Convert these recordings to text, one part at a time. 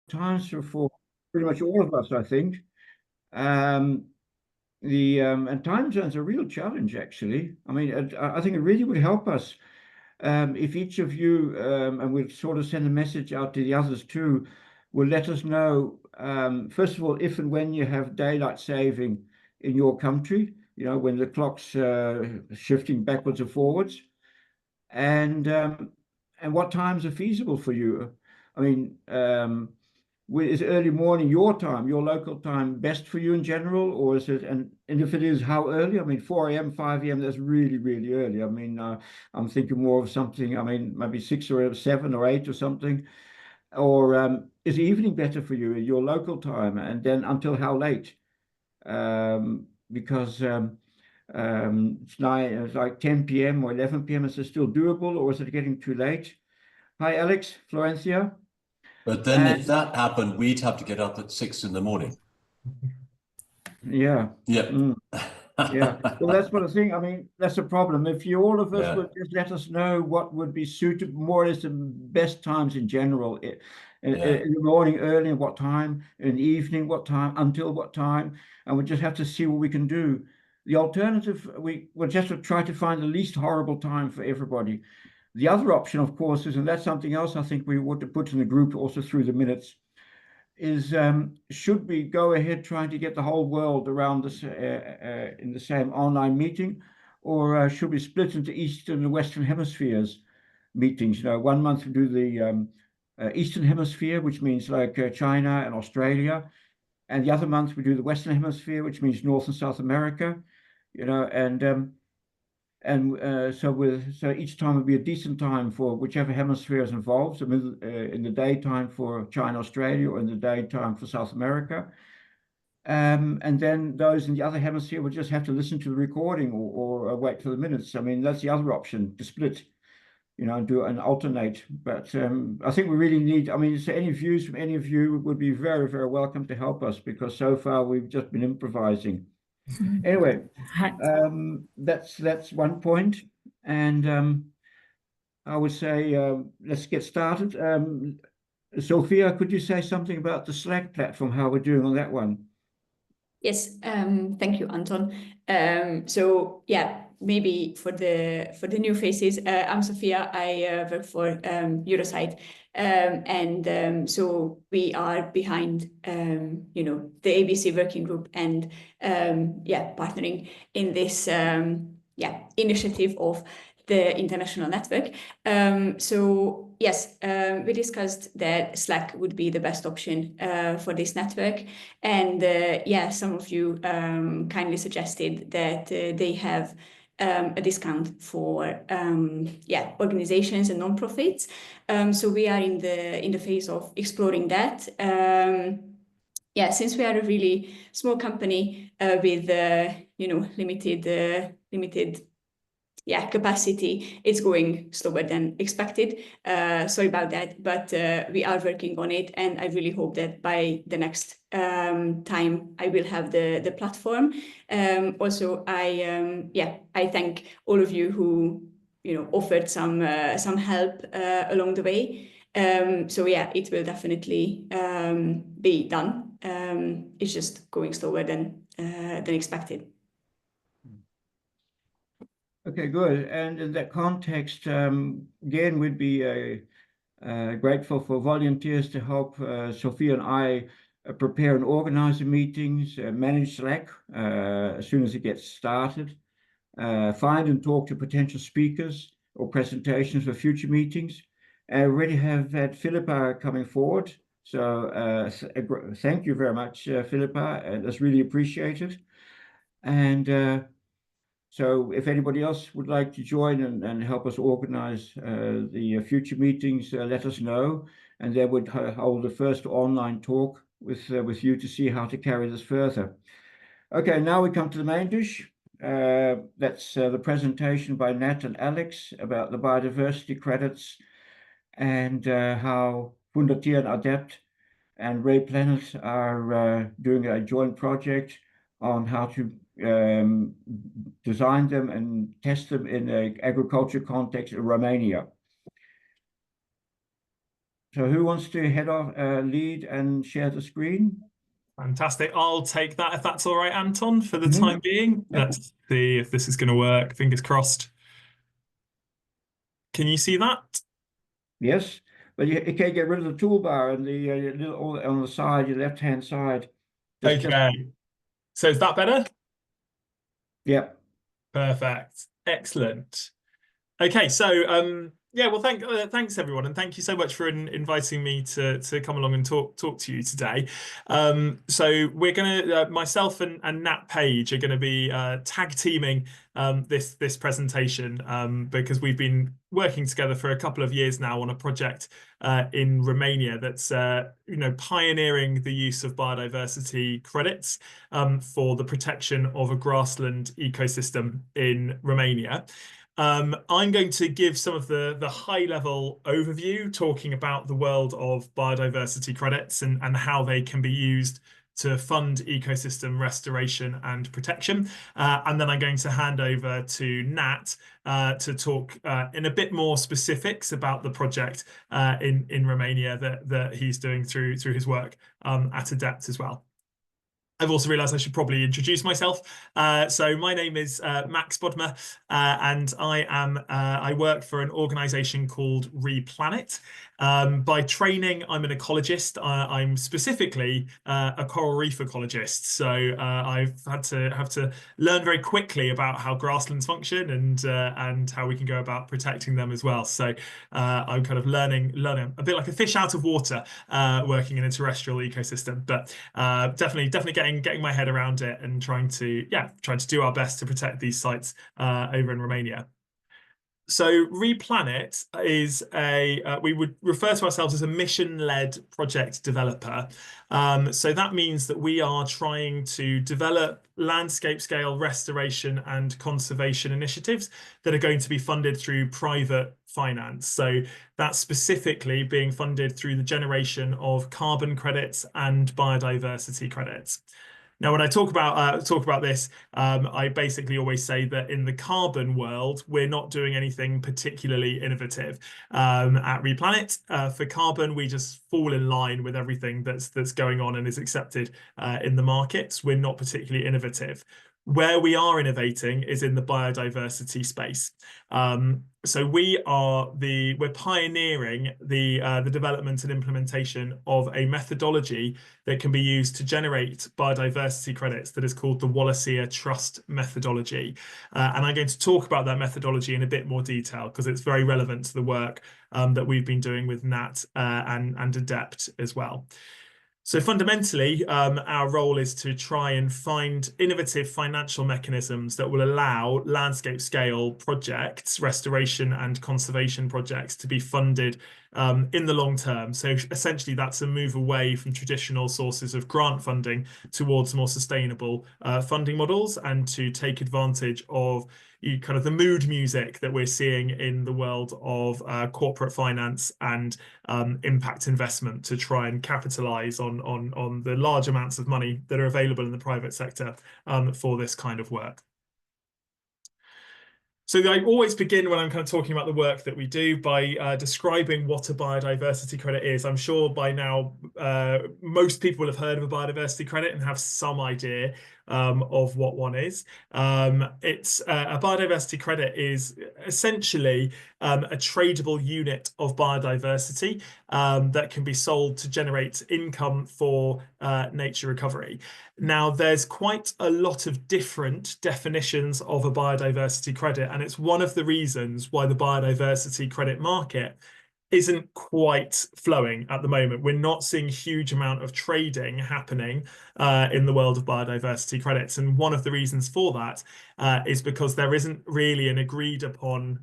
times for pretty much all of us, I think. And time zones are a real challenge, actually. I mean, I think it really would help us if each of you, and we'll sort of send a message out to the others too, will let us know, first of all, if and when you have daylight saving in your country, when the clock's shifting backwards or forwards, and what times are feasible for you. I mean, is early morning your time, your local time, best for you in general, or is it? And if it is, how early? I mean, 4 a.m., 5 a.m. That's really, really early. I mean, I'm thinking more of something. I mean, maybe 6 or 7 or 8 or something. Or is evening better for you, your local time? And then until how late? Because it's like 10 p.m. or 11 p.m. Is it still doable, or is it getting too late? Hi, Alex, Florencia. But then if that happened, we'd have to get up at 6 in the morning. Yeah. Yep. Yeah. Well, that's what I think. I mean, that's a problem. If you all of us would just let us know what would be suitable, more or less the best times in general, in the morning, early, and what time, in the evening, what time, until what time, and we just have to see what we can do. The alternative, we will just try to find the least horrible time for everybody. The other option, of course, is, and that's something else I think we want to put in the group also through the minutes, is should we go ahead trying to get the whole world around this in the same online meeting, or should we split into Eastern and Western hemispheres meetings? 1 month we do the Eastern Hemisphere, which means like China and Australia, and the other month we do the Western Hemisphere, which means North and South America, so each time would be a decent time for whichever hemisphere is involved. So in the daytime for China, Australia, or in the daytime for South America. And then those in the other hemisphere would just have to listen to the recording or wait for the minutes. I mean, that's the other option, to split, and do and alternate. But I think we really need, I mean, so any views from any of you would be very, very welcome to help us, because so far we've just been improvising. Anyway, that's one point, and I would say let's get started. Sophia, could you say something about the Slack platform, how we're doing on that one? Yes, thank you, Anton. So yeah, maybe for the new faces, I'm Sophia. I work for Eurosite, and so we are behind the ABC working group, and partnering in this initiative of the international network. So yes, we discussed that Slack would be the best option for this network, and some of you kindly suggested that they have a discount for organizations and nonprofits. So we are in the phase of exploring that. Since we are a really small company with limited capacity, it's going slower than expected. Sorry about that, but we are working on it, and I really hope that by the next time I will have the platform. Also, I thank all of you who offered some help along the way. It will definitely be done. It's just going slower than expected. Okay, good. And in that context, again, we'd be grateful for volunteers to help Sophia and I prepare and organize the meetings, manage Slack as soon as it gets started, find and talk to potential speakers or presentations for future meetings. I already have had Philippa coming forward. So thank you very much, Philippa. That's really appreciated. And so if anybody else would like to join and help us organize the future meetings, let us know. And they would hold the first online talk with you to see how to carry this further. Okay, now we come to the main dish. That's the presentation by Nat and Alex about the biodiversity credits and how Fundación Adept and Ray Planet are doing a joint project on how to design them and test them in an agriculture context in Romania. So who wants to head off, lead and share the screen? Fantastic. I'll take that if that's all right, Anton, for the Mhm. time being. Let's see if this is going to work. Fingers crossed. Can you see that? Yes, but you can't get rid of the toolbar and the little on the side, your left-hand side. Okay. So is that better? Yeah. Perfect. Excellent. Okay, so yeah, well, thanks everyone, and thank you so much for inviting me to come along and talk to you today. So we're gonna myself and Nat Page are gonna be tag teaming this presentation because we've been working together for a couple of years now on a project in Romania that's pioneering the use of biodiversity credits for the protection of a grassland ecosystem in Romania. I'm going to give some of the high level overview, talking about the world of biodiversity credits and how they can be used to fund ecosystem restoration and protection. And then I'm going to hand over to Nat to talk in a bit more specifics about the project in Romania that he's doing through his work at Adept as well. I've also realised I should probably introduce myself. So my name is Max Bodmer, and I work for an organisation called Replanet. By training, I'm an ecologist. I'm specifically a coral reef ecologist. So I've had to learn very quickly about how grasslands function and how we can go about protecting them as well. So I'm kind of learning a bit like a fish out of water, working in a terrestrial ecosystem. But definitely getting my head around it and trying to do our best to protect these sites over in Romania. So Replanet is we would refer to ourselves as a mission-led project developer. So that means that we are trying to develop landscape scale restoration and conservation initiatives that are going to be funded through private finance. So that's specifically being funded through the generation of carbon credits and biodiversity credits. Now, when I talk about this, I basically always say that in the carbon world, we're not doing anything particularly innovative. At Replanet, for carbon, we just fall in line with everything that's going on and is accepted in the markets. We're not particularly innovative. Where we are innovating is in the biodiversity space. So we're pioneering the development and implementation of a methodology that can be used to generate biodiversity credits that is called the Wallacea Trust methodology. And I'm going to talk about that methodology in a bit more detail because it's very relevant to the work that we've been doing with Nat and Adept as well. So fundamentally, our role is to try and find innovative financial mechanisms that will allow landscape scale projects, restoration and conservation projects to be funded in the long term. So essentially, that's a move away from traditional sources of grant funding towards more sustainable funding models and to take advantage of kind of the mood music that we're seeing in the world of corporate finance and impact investment to try and capitalize on the large amounts of money that are available in the private sector for this kind of work. So I always begin when I'm kind of talking about the work that we do by describing what a biodiversity credit is. I'm sure by now most people will have heard of a biodiversity credit and have some idea of what one is. It's a biodiversity credit is essentially a tradable unit of biodiversity that can be sold to generate income for nature recovery. Now, there's quite a lot of different definitions of a biodiversity credit, and it's one of the reasons why the biodiversity credit market isn't quite flowing at the moment. We're not seeing a huge amount of trading happening in the world of biodiversity credits. And one of the reasons for that is because there isn't really an agreed upon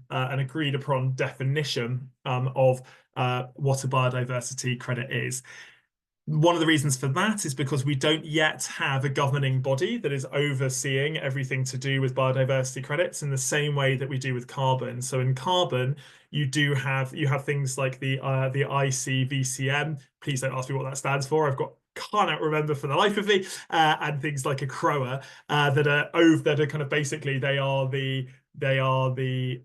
definition of what a biodiversity credit is. One of the reasons for that is because we don't yet have a governing body that is overseeing everything to do with biodiversity credits in the same way that we do with carbon. So in carbon, you have things like the ICVCM. Please don't ask me what that stands for. Cannot remember for the life of me. And things like a CROA that are kind of basically they are the They are the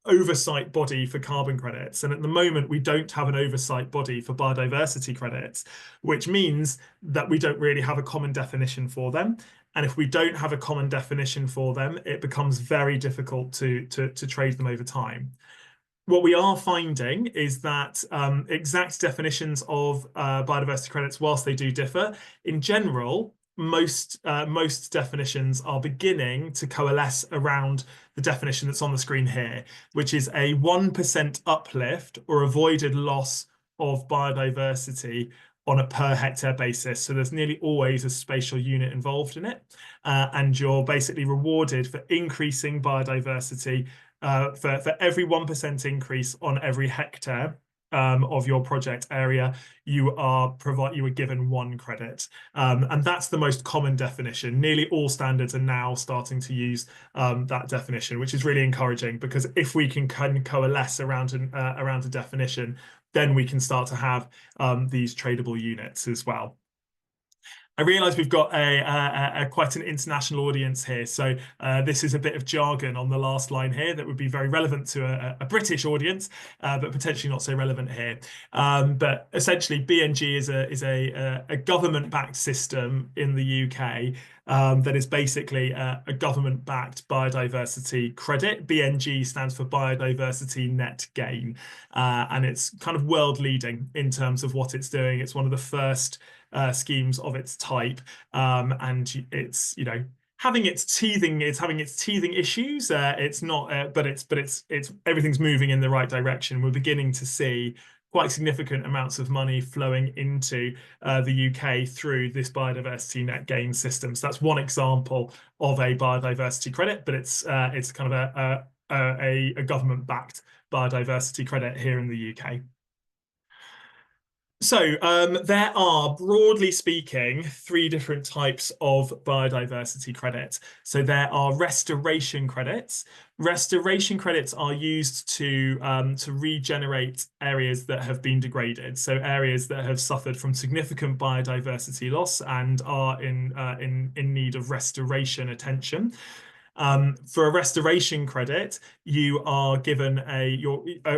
oversight body for carbon credits. And at the moment, we don't have an oversight body for biodiversity credits, which means that we don't really have a common definition for them. And if we don't have a common definition for them, it becomes very difficult to trade them over time. What we are finding is that exact definitions of biodiversity credits, whilst they do differ, in general, most definitions are beginning to coalesce around the definition that's on the screen here, which is a 1% uplift or avoided loss of biodiversity on a per hectare basis. So there's nearly always a spatial unit involved in it, and you're basically rewarded for increasing biodiversity for every 1% increase on every hectare of your project area, you are given 1 credit, and that's the most common definition. Nearly all standards are now starting to use that definition, which is really encouraging, because if we can coalesce around a definition, then we can start to have these tradable units as well. I realise we've got quite an international audience here, so this is a bit of jargon on the last line here that would be very relevant to a British audience, but potentially not so relevant here. But essentially, BNG is a government-backed system in the UK that is basically a government-backed biodiversity credit. BNG stands for Biodiversity Net Gain, and it's kind of world-leading in terms of what it's doing. It's one of the first schemes of its type, and it's having its teething issues. It's not, but it's everything's moving in the right direction. We're beginning to see quite significant amounts of money flowing into the UK through this biodiversity net gain system. So that's one example of a biodiversity credit, but it's kind of a government-backed biodiversity credit here in the UK. So there are, broadly speaking, 3 different types of biodiversity credit. So there are restoration credits. Restoration credits are used to regenerate areas that have been degraded. So areas that have suffered from significant biodiversity loss and are in need of restoration attention. For a restoration credit, you are given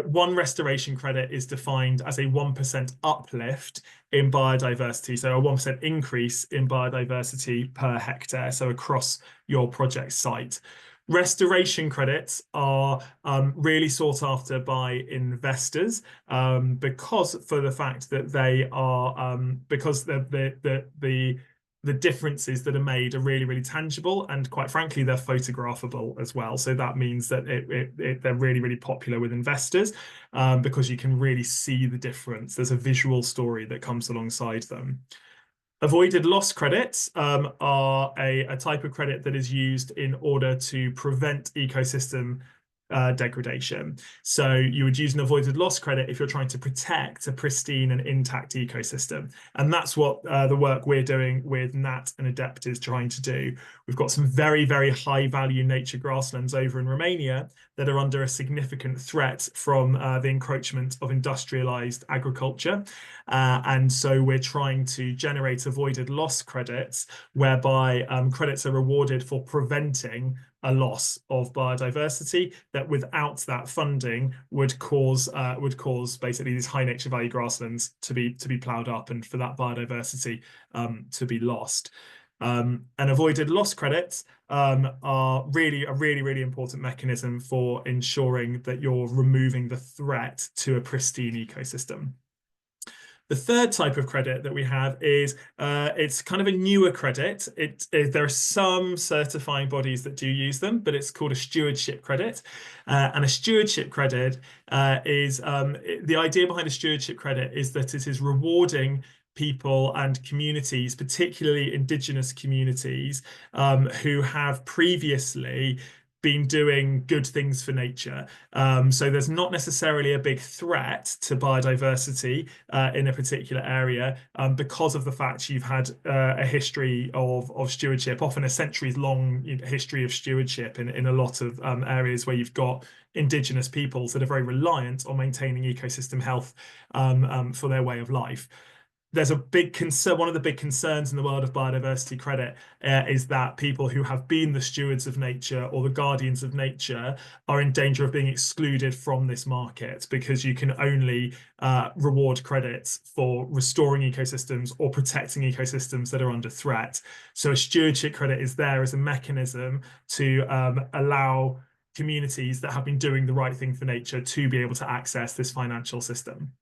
one restoration credit is defined as a 1% uplift in biodiversity, so a 1% increase in biodiversity per hectare, so across your project site. Restoration credits are really sought after by investors because for the fact that they are because the differences that are made are really, really tangible, and quite frankly, they're photographable as well. So that means that they're really, really popular with investors because you can really see the difference. There's a visual story that comes alongside them. Avoided loss credits are a type of credit that is used in order to prevent ecosystem degradation. So you would use an avoided loss credit if you're trying to protect a pristine and intact ecosystem. And that's what the work we're doing with Nat and Adept is trying to do. We've got some very, very high value nature grasslands over in Romania that are under a significant threat from the encroachment of industrialized agriculture. And so we're trying to generate avoided loss credits whereby credits are rewarded for preventing a loss of biodiversity that without that funding would cause basically these high nature value grasslands to be ploughed up and for that biodiversity to be lost. And avoided loss credits are really a really important mechanism for ensuring that you're removing the threat to a pristine ecosystem. The third type of credit that we have is it's kind of a newer credit. There are some certifying bodies that do use them, but it's called a stewardship credit. And a stewardship credit is the idea behind a stewardship credit is that it is rewarding people and communities, particularly indigenous communities, who have previously been doing good things for nature. So there's not necessarily a big threat to biodiversity in a particular area because of the fact you've had a history of stewardship, often a centuries-long history of stewardship in a lot of areas where you've got indigenous peoples that are very reliant on maintaining ecosystem health for their way of life. there's a big concern. One of the big concerns in the world of biodiversity credit is that people who have been the stewards of nature or the guardians of nature are in danger of being excluded from this market, because you can only reward credits for restoring ecosystems or protecting ecosystems that are under threat. So a stewardship credit is there as a mechanism to allow communities that have been doing the right thing for nature to be able to access this financial system.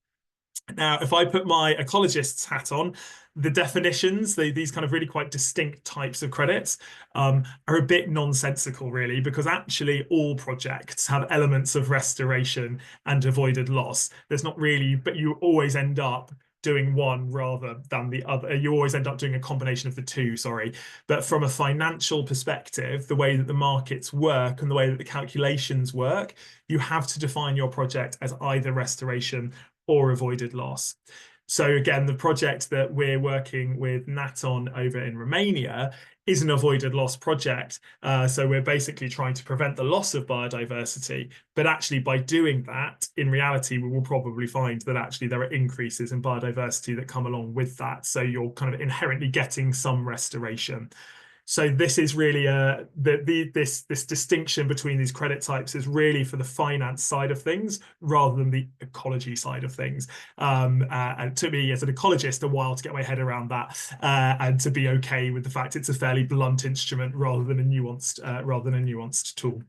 Now, if I put my ecologist's hat on, the definitions, these kind of really quite distinct types of credits, are a bit nonsensical, really, because actually all projects have elements of restoration and avoided loss. There's not really, but you always end up doing one rather than the other. You always end up doing a combination of the two, sorry. But from a financial perspective, the way that the markets work and the way that the calculations work, you have to define your project as either restoration or avoided loss. So again, the project that we're working with Nat on over in Romania is an avoided loss project. So we're basically trying to prevent the loss of biodiversity. But actually, by doing that, in reality, we will probably find that actually there are increases in biodiversity that come along with that. So you're kind of inherently getting some restoration. So this is really this distinction between these credit types is really for the finance side of things rather than the ecology side of things. And it took me as an ecologist a while to get my head around that and to be okay with the fact it's a fairly blunt instrument rather than a nuanced tool.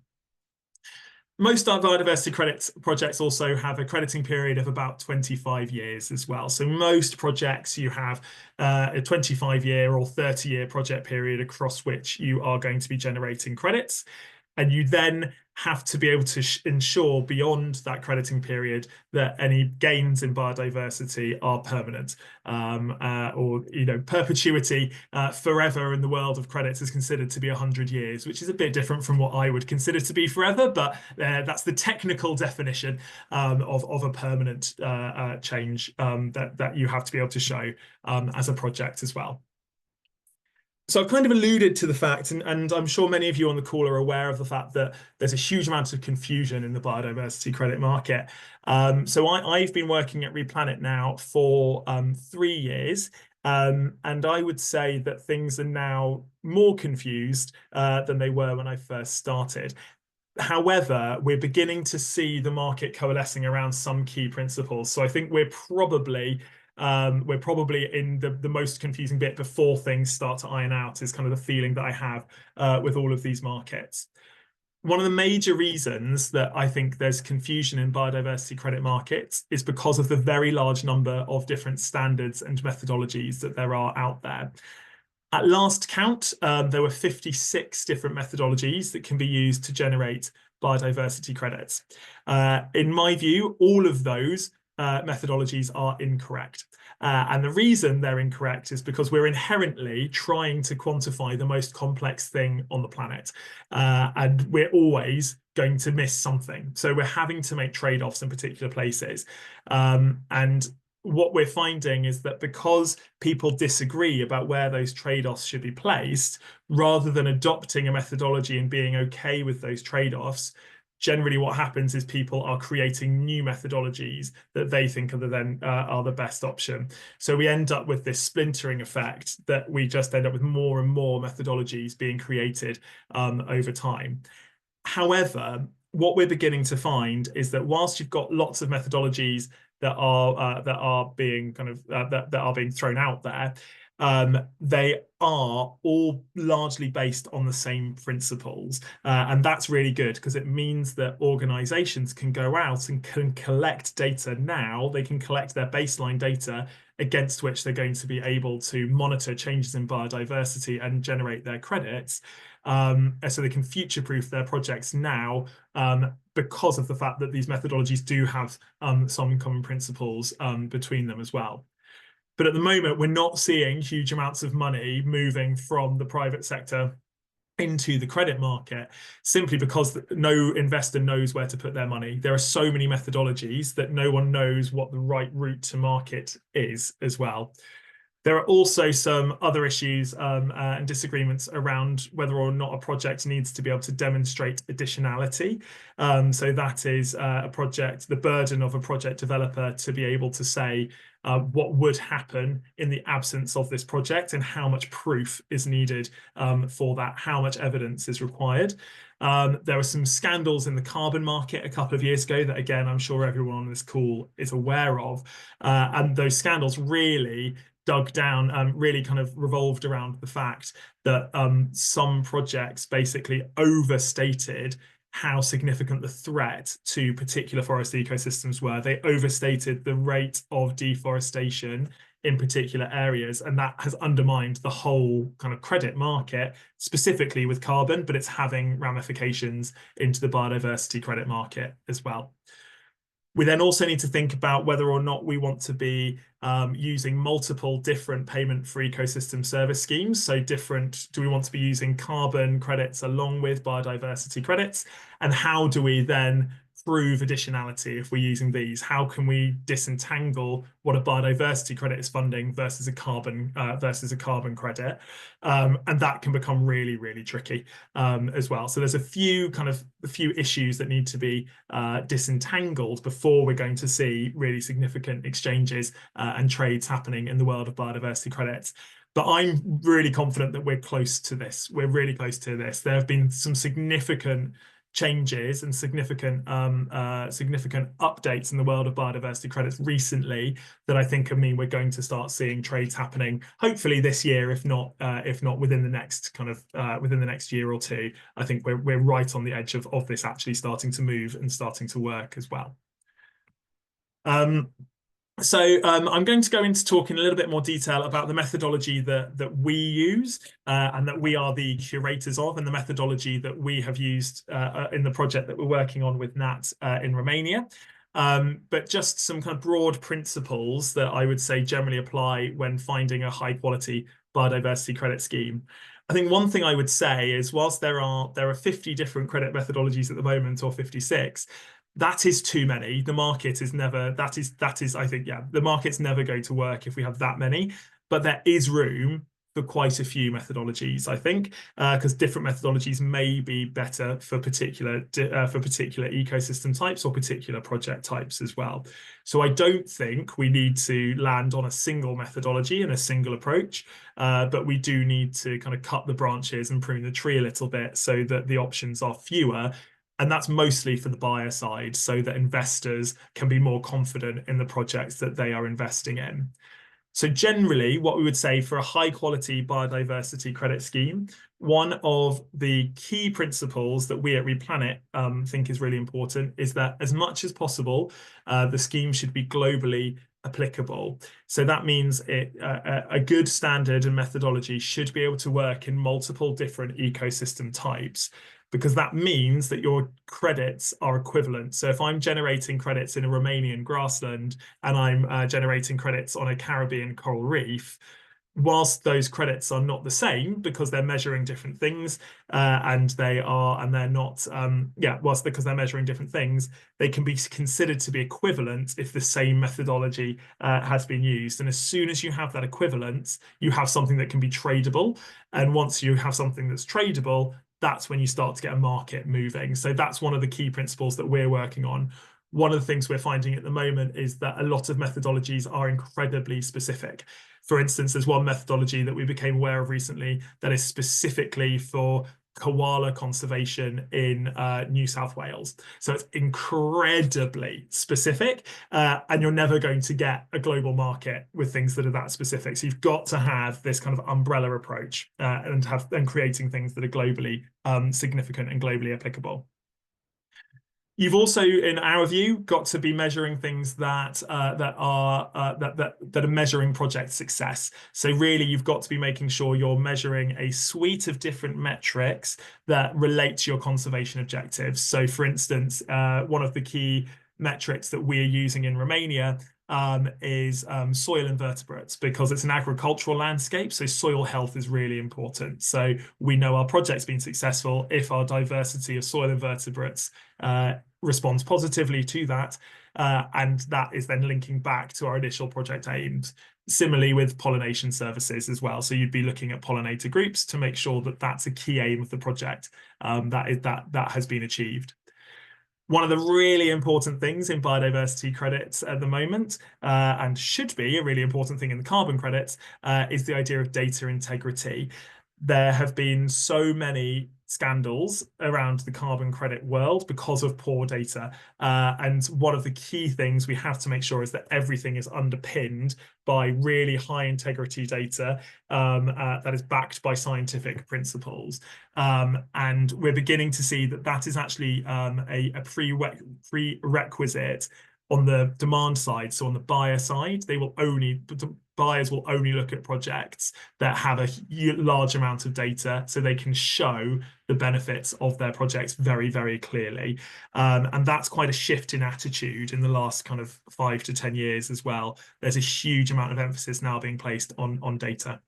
Most biodiversity credit projects also have a crediting period of about 25 years as well. So most projects, you have a 25-year or 30-year project period across which you are going to be generating credits. And you then have to be able to ensure beyond that crediting period that any gains in biodiversity are permanent, or perpetuity forever in the world of credits is considered to be 100 years, which is a bit different from what I would consider to be forever, but that's the technical definition of a permanent change that you have to be able to show as a project as well. So I've kind of alluded to the fact, and I'm sure many of you on the call are aware of the fact that there's a huge amount of confusion in the biodiversity credit market. So I've been working at Replanet now for 3 years, and I would say that things are now more confused than they were when I first started. However, we're beginning to see the market coalescing around some key principles. So I think we're probably in the most confusing bit before things start to iron out, is kind of the feeling that I have with all of these markets. One of the major reasons that I think there's confusion in biodiversity credit markets is because of the very large number of different standards and methodologies that there are out there. At last count, there were 56 different methodologies that can be used to generate biodiversity credits. In my view, all of those methodologies are incorrect. And the reason they're incorrect is because we're inherently trying to quantify the most complex thing on the planet. And we're always going to miss something. So we're having to make trade-offs in particular places. And what we're finding is that because people disagree about where those trade-offs should be placed, rather than adopting a methodology and being okay with those trade-offs, generally what happens is people are creating new methodologies that they think are the best option. So we end up with this splintering effect that we just end up with more and more methodologies being created over time. However, what we're beginning to find is that whilst you've got lots of methodologies that are being thrown out there, they are all largely based on the same principles, and that's really good because it means that organizations can go out and can collect data now. They can collect their baseline data against which they're going to be able to monitor changes in biodiversity and generate their credits, so they can future-proof their projects now, because of the fact that these methodologies do have some common principles between them as well. But at the moment, we're not seeing huge amounts of money moving from the private sector into the credit market, simply because no investor knows where to put their money. There are so many methodologies that no one knows what the right route to market is as well. There are also some other issues and disagreements around whether or not a project needs to be able to demonstrate additionality. So that is the burden of a project developer to be able to say what would happen in the absence of this project and how much proof is needed for that, how much evidence is required. There were some scandals in the carbon market a couple of years ago that, again, I'm sure everyone on this call is aware of. And those scandals really dug down, really kind of revolved around the fact that some projects basically overstated how significant the threat to particular forest ecosystems were. They overstated the rate of deforestation in particular areas, and that has undermined the whole kind of credit market, specifically with carbon, but it's having ramifications into the biodiversity credit market as well. We then also need to think about whether or not we want to be using multiple different payment for ecosystem service schemes. So do we want to be using carbon credits along with biodiversity credits? And how do we then prove additionality if we're using these? How can we disentangle what a biodiversity credit is funding versus a carbon credit? And that can become really, really tricky as well. So there's a few issues that need to be disentangled before we're going to see really significant exchanges and trades happening in the world of biodiversity credits. But I'm really confident that we're close to this. We're really close to this. There have been some significant changes and significant updates in the world of biodiversity credits recently that I think mean we're going to start seeing trades happening hopefully this year, if not within the next within the next year or two. I think we're right on the edge of this actually starting to move and starting to work as well. So I'm going to go into talk in a little bit more detail about the methodology that we use and that we are the curators of, and the methodology that we have used in the project that we're working on with Nat in Romania. But just some kind of broad principles that I would say generally apply when finding a high quality biodiversity credit scheme. I think one thing I would say is, whilst there are 50 different credit methodologies at the moment, or 56, that is too many. The market is never, I think, the market's never going to work if we have that many, but there is room for quite a few methodologies, I think, because different methodologies may be better for particular ecosystem types or particular project types as well. So I don't think we need to land on a single methodology and a single approach, but we do need to kind of cut the branches and prune the tree a little bit so that the options are fewer. And that's mostly for the buyer side, so that investors can be more confident in the projects that they are investing in. So generally, what we would say for a high quality biodiversity credit scheme, one of the key principles that we at Replanet think is really important is that, as much as possible, the scheme should be globally applicable. So that means a good standard and methodology should be able to work in multiple different ecosystem types, because that means that your credits are equivalent. So if I'm generating credits in a Romanian grassland and I'm generating credits on a Caribbean coral reef, whilst those credits are not the same because they're measuring different things, because they're measuring different things, they can be considered to be equivalent if the same methodology has been used. And as soon as you have that equivalence, you have something that can be tradable. And once you have something that's tradable, that's when you start to get a market moving. So that's one of the key principles that we're working on. One of the things we're finding at the moment is that a lot of methodologies are incredibly specific. For instance, there's one methodology that we became aware of recently that is specifically for koala conservation in New South Wales. So it's incredibly specific, and you're never going to get a global market with things that are that specific. So you've got to have this kind of umbrella approach and creating things that are globally significant and globally applicable. You've also, in our view, got to be measuring things that are measuring project success. So really, you've got to be making sure you're measuring a suite of different metrics that relate to your conservation objectives. So, for instance, one of the key metrics that we're using in Romania is soil invertebrates, because it's an agricultural landscape, so soil health is really important. So we know our project's been successful if our diversity of soil invertebrates responds positively to that, and that is then linking back to our initial project aims. Similarly with pollination services as well, so you'd be looking at pollinator groups to make sure that that's a key aim of the project, that has been achieved. One of the really important things in biodiversity credits at the moment, and should be a really important thing in the carbon credits, is the idea of data integrity. There have been so many scandals around the carbon credit world because of poor data. And one of the key things we have to make sure is that everything is underpinned by really high integrity data that is backed by scientific principles. And we're beginning to see that that is actually a prerequisite on the demand side. So on the buyer side, buyers will only look at projects that have a large amount of data so they can show the benefits of their projects very, very clearly. And that's quite a shift in attitude in the last kind of 5 to 10 years as well. There's a huge amount of emphasis now being placed on data.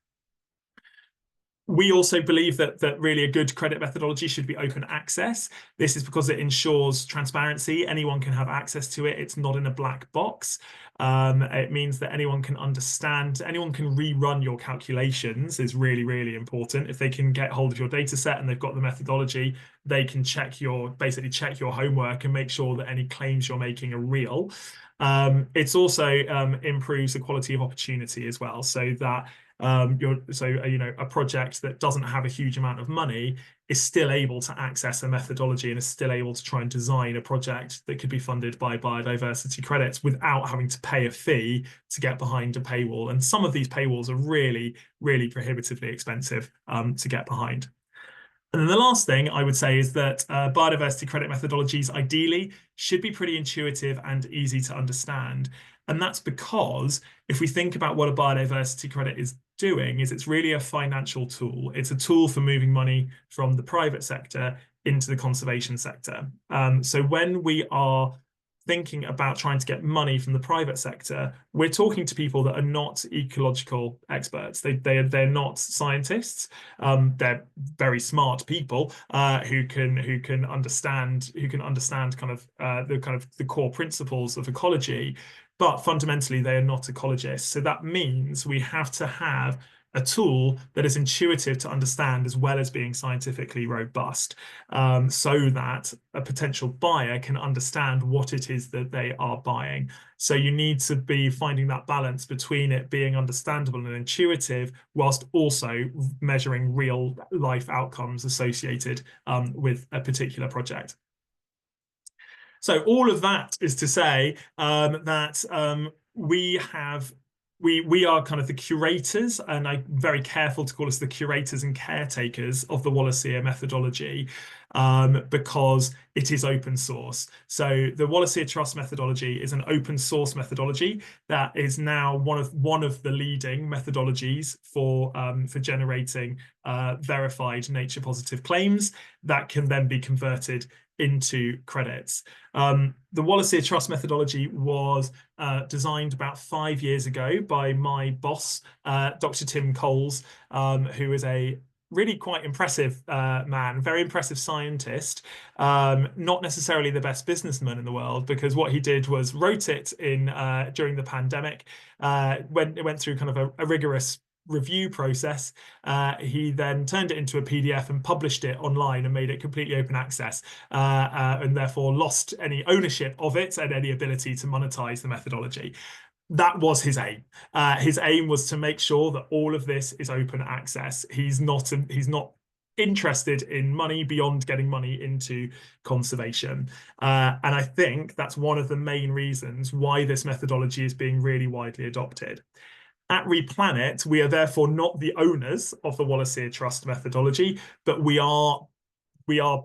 We also believe that really a good credit methodology should be open access. This is because it ensures transparency. Anyone can have access to it. It's not in a black box. It means that anyone can understand, anyone can rerun your calculations is really, really important. If they can get hold of your data set and they've got the methodology, they can basically check your homework and make sure that any claims you're making are real. It's also improves the quality of opportunity as well, so that a project that doesn't have a huge amount of money is still able to access a methodology and is still able to try and design a project that could be funded by biodiversity credits without having to pay a fee to get behind a paywall. And some of these paywalls are really, really prohibitively expensive to get behind. And then the last thing I would say is that biodiversity credit methodologies ideally should be pretty intuitive and easy to understand. And that's because if we think about what a biodiversity credit is doing, is it's really a financial tool. It's a tool for moving money from the private sector into the conservation sector. So when we are thinking about trying to get money from the private sector, we're talking to people that are not ecological experts. They're not scientists. They're very smart people who can understand kind of the core principles of ecology, but fundamentally they are not ecologists. So that means we have to have a tool that is intuitive to understand as well as being scientifically robust, so that a potential buyer can understand what it is that they are buying. So you need to be finding that balance between it being understandable and intuitive whilst also measuring real life outcomes associated with a particular project. So all of that is to say that we are kind of the curators, and I'm very careful to call us the curators and caretakers of the Wallacea methodology, because it is open source. So the Wallacea Trust methodology is an open source methodology that is now one of the leading methodologies for generating verified nature positive claims that can then be converted into credits. The Wallacea Trust methodology was designed about 5 years ago by my boss, Dr. Tim Coles, who is a really quite impressive man, very impressive scientist, not necessarily the best businessman in the world, because what he did was wrote it during the pandemic, when it went through kind of a rigorous review process. He then turned it into a PDF and published it online and made it completely open access, and therefore lost any ownership of it and any ability to monetize the methodology. That was his aim. His aim was to make sure that all of this is open access. He's not interested in money beyond getting money into conservation. And I think that's one of the main reasons why this methodology is being really widely adopted. At Replanet, we are therefore not the owners of the Wallacea Trust methodology, but we are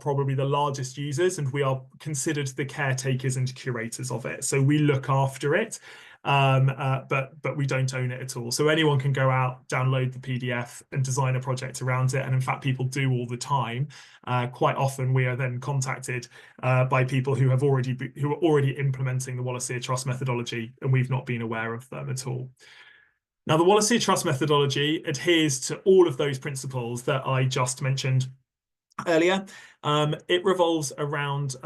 probably the largest users, and we are considered the caretakers and curators of it. So we look after it, but we don't own it at all. So anyone can go out, download the PDF and design a project around it. And in fact, people do all the time. Quite often we are then contacted by people who are already implementing the Wallacea Trust methodology, and we've not been aware of them at all. Now, the Wallacea Trust methodology adheres to all of those principles that I just mentioned earlier. It revolves around,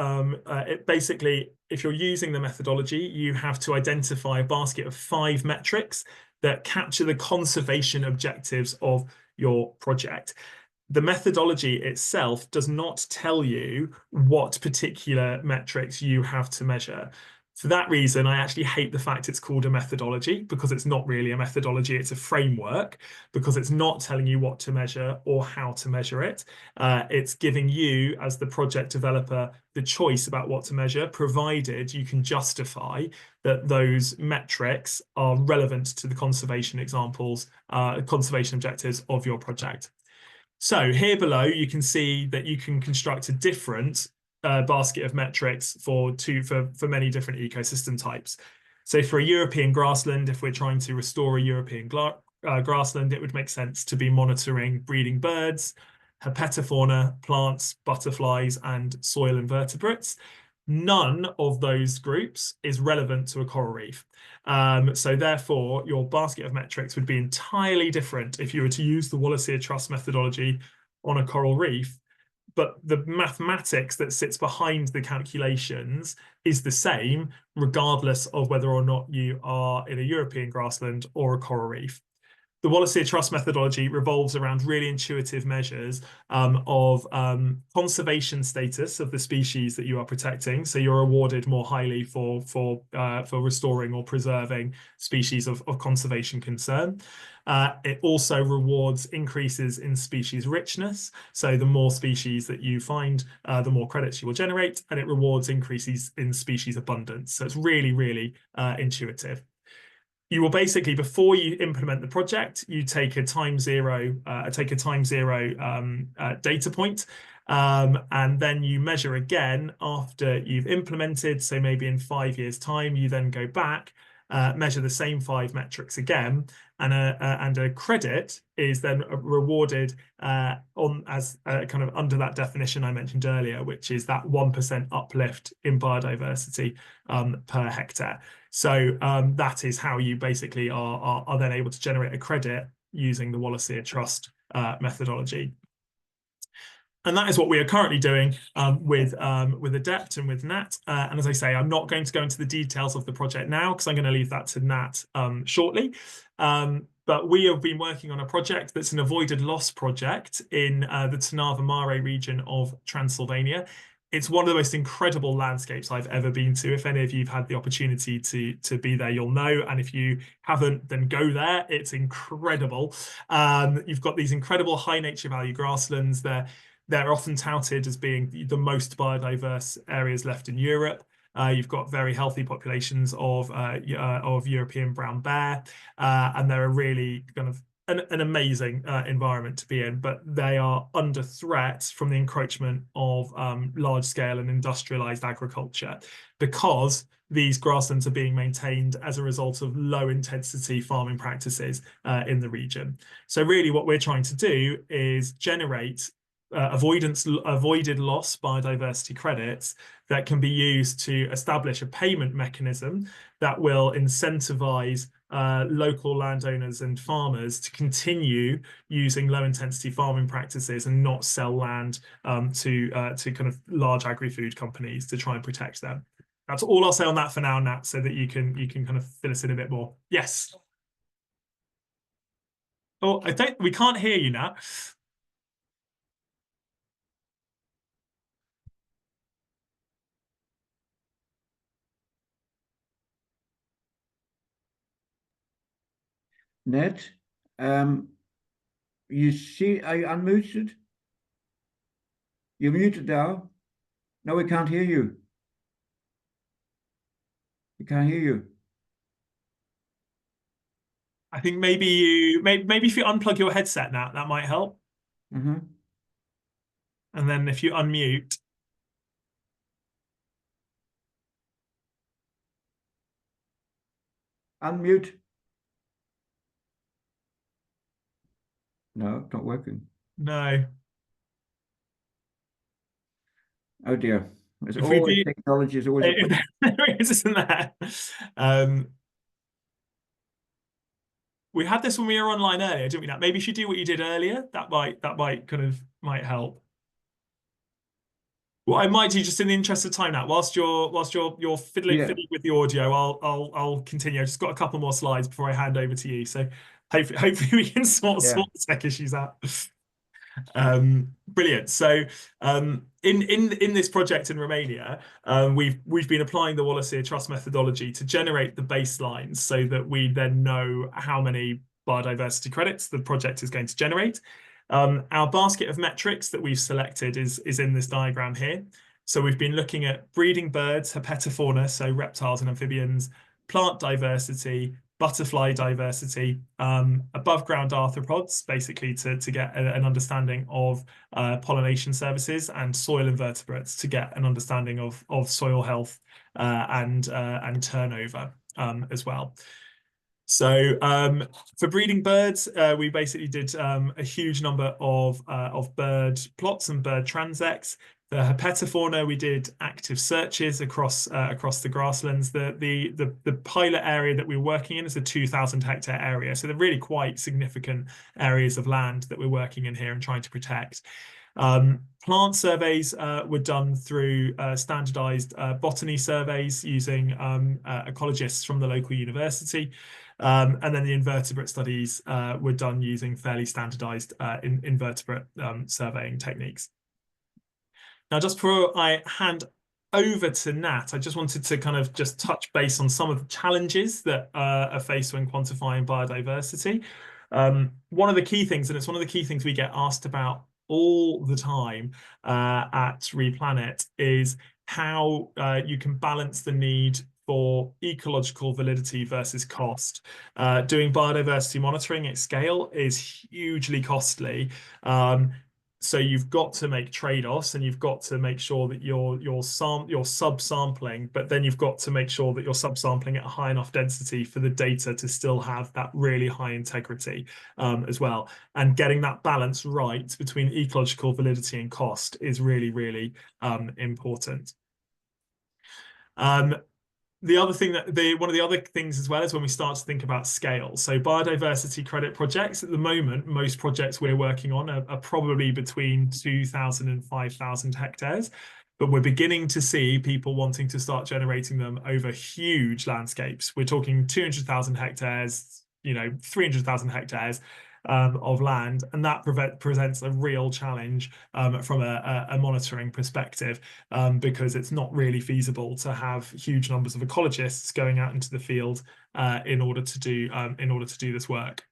basically, if you're using the methodology, you have to identify a basket of 5 metrics that capture the conservation objectives of your project. the methodology itself does not tell you what particular metrics you have to measure. For that reason, I actually hate the fact it's called a methodology, because it's not really a methodology, it's a framework, because it's not telling you what to measure or how to measure it. It's giving you, as the project developer, the choice about what to measure, provided you can justify that those metrics are relevant to the conservation examples, conservation objectives of your project. So here below, you can see that you can construct a different basket of metrics for many different ecosystem types. So for a European grassland, if we're trying to restore a European grassland, it would make sense to be monitoring breeding birds, herpetofauna, plants, butterflies, and soil invertebrates. None of those groups is relevant to a coral reef. So therefore, your basket of metrics would be entirely different if you were to use the Wallacea Trust methodology on a coral reef. But the mathematics that sits behind the calculations is the same, regardless of whether or not you are in a European grassland or a coral reef. The Wallacea Trust methodology revolves around really intuitive measures of conservation status of the species that you are protecting. So you're awarded more highly for restoring or preserving species of conservation concern. It also rewards increases in species richness. So the more species that you find, the more credits you will generate, and it rewards increases in species abundance. So it's really, really intuitive. You will basically, before you implement the project, you take a time zero data point, and then you measure again after you've implemented. So maybe in 5 years' time, you then go back, measure the same 5 metrics again, and a credit is then rewarded as kind of under that definition I mentioned earlier, which is that 1% uplift in biodiversity per hectare. So that is how you basically are then able to generate a credit using the Wallacea Trust methodology. And that is what we are currently doing with Adept and with Nat. And as I say, I'm not going to go into the details of the project now, because I'm going to leave that to Nat shortly. But we have been working on a project that's an avoided loss project in the Trnava Mare region of Transylvania. It's one of the most incredible landscapes I've ever been to. If any of you have had the opportunity to be there, you'll know. And if you haven't, then go there. It's incredible. You've got these incredible high nature value grasslands. They're often touted as being the most biodiverse areas left in Europe. You've got very healthy populations of European brown bear, and they're a really kind of an amazing environment to be in, but they are under threat from the encroachment of large-scale and industrialized agriculture, because these grasslands are being maintained as a result of low-intensity farming practices in the region. So really what we're trying to do is generate avoided loss biodiversity credits that can be used to establish a payment mechanism that will incentivize local landowners and farmers to continue using low intensity farming practices and not sell land to kind of large agri-food companies to try and protect them. That's all I'll say on that for now, Nat, so that you can kind of fill us in a bit more. Yes. Oh, I think we can't hear you, Nat. Nat, you see, are you unmuted? You're muted now. No, we can't hear you. We can't hear you. I think maybe if you unplug your headset, Nat, that might help. Mm-hmm. And then if you unmute. Unmute. No, it's not working. No. Oh dear. There's If we always do, technology is always a there isn't there? We had this when we were online earlier, didn't we? Nat? Maybe if you do what you did earlier, that might kind of help. What I might do, just in the interest of time, Nat, whilst you're fiddling with the audio, I'll continue. I've just got a couple more slides before I hand over to you. So hopefully we can sort the tech issues out. Brilliant. So in this project in Romania, we've been applying the Wallacea Trust methodology to generate the baselines so that we then know how many biodiversity credits the project is going to generate. Our basket of metrics that we've selected is in this diagram here. So we've been looking at breeding birds, herpetofauna, so reptiles and amphibians, plant diversity, butterfly diversity, above ground arthropods, basically to get an understanding of pollination services, and soil invertebrates to get an understanding of soil health and turnover as well. So for breeding birds, we basically did a huge number of bird plots and bird transects. The herpetofauna, we did active searches across the grasslands. The pilot area that we're working in is a 2,000 hectare area, so they're really quite significant areas of land that we're working in here and trying to protect. Plant surveys were done through standardized botany surveys using ecologists from the local university. And then the invertebrate studies were done using fairly standardized invertebrate surveying techniques. Now, just before I hand over to Nat, I just wanted to kind of just touch base on some of the challenges that are faced when quantifying biodiversity. One of the key things, and it's one of the key things we get asked about all the time at Replanet, is how you can balance the need for ecological validity versus cost. Doing biodiversity monitoring at scale is hugely costly. So you've got to make trade-offs, and you've got to make sure that you're sub-sampling, but then you've got to make sure that you're sub-sampling at a high enough density for the data to still have that really high integrity as well. And getting that balance right between ecological validity and cost is really, really important. The other thing one of the other things as well is when we start to think about scale. So biodiversity credit projects at the moment, most projects we're working on are probably between 2,000 and 5,000 hectares, but we're beginning to see people wanting to start generating them over huge landscapes. We're talking 200,000 hectares, 300,000 hectares of land, and that presents a real challenge from a monitoring perspective, because it's not really feasible to have huge numbers of ecologists going out into the field in order to do this work.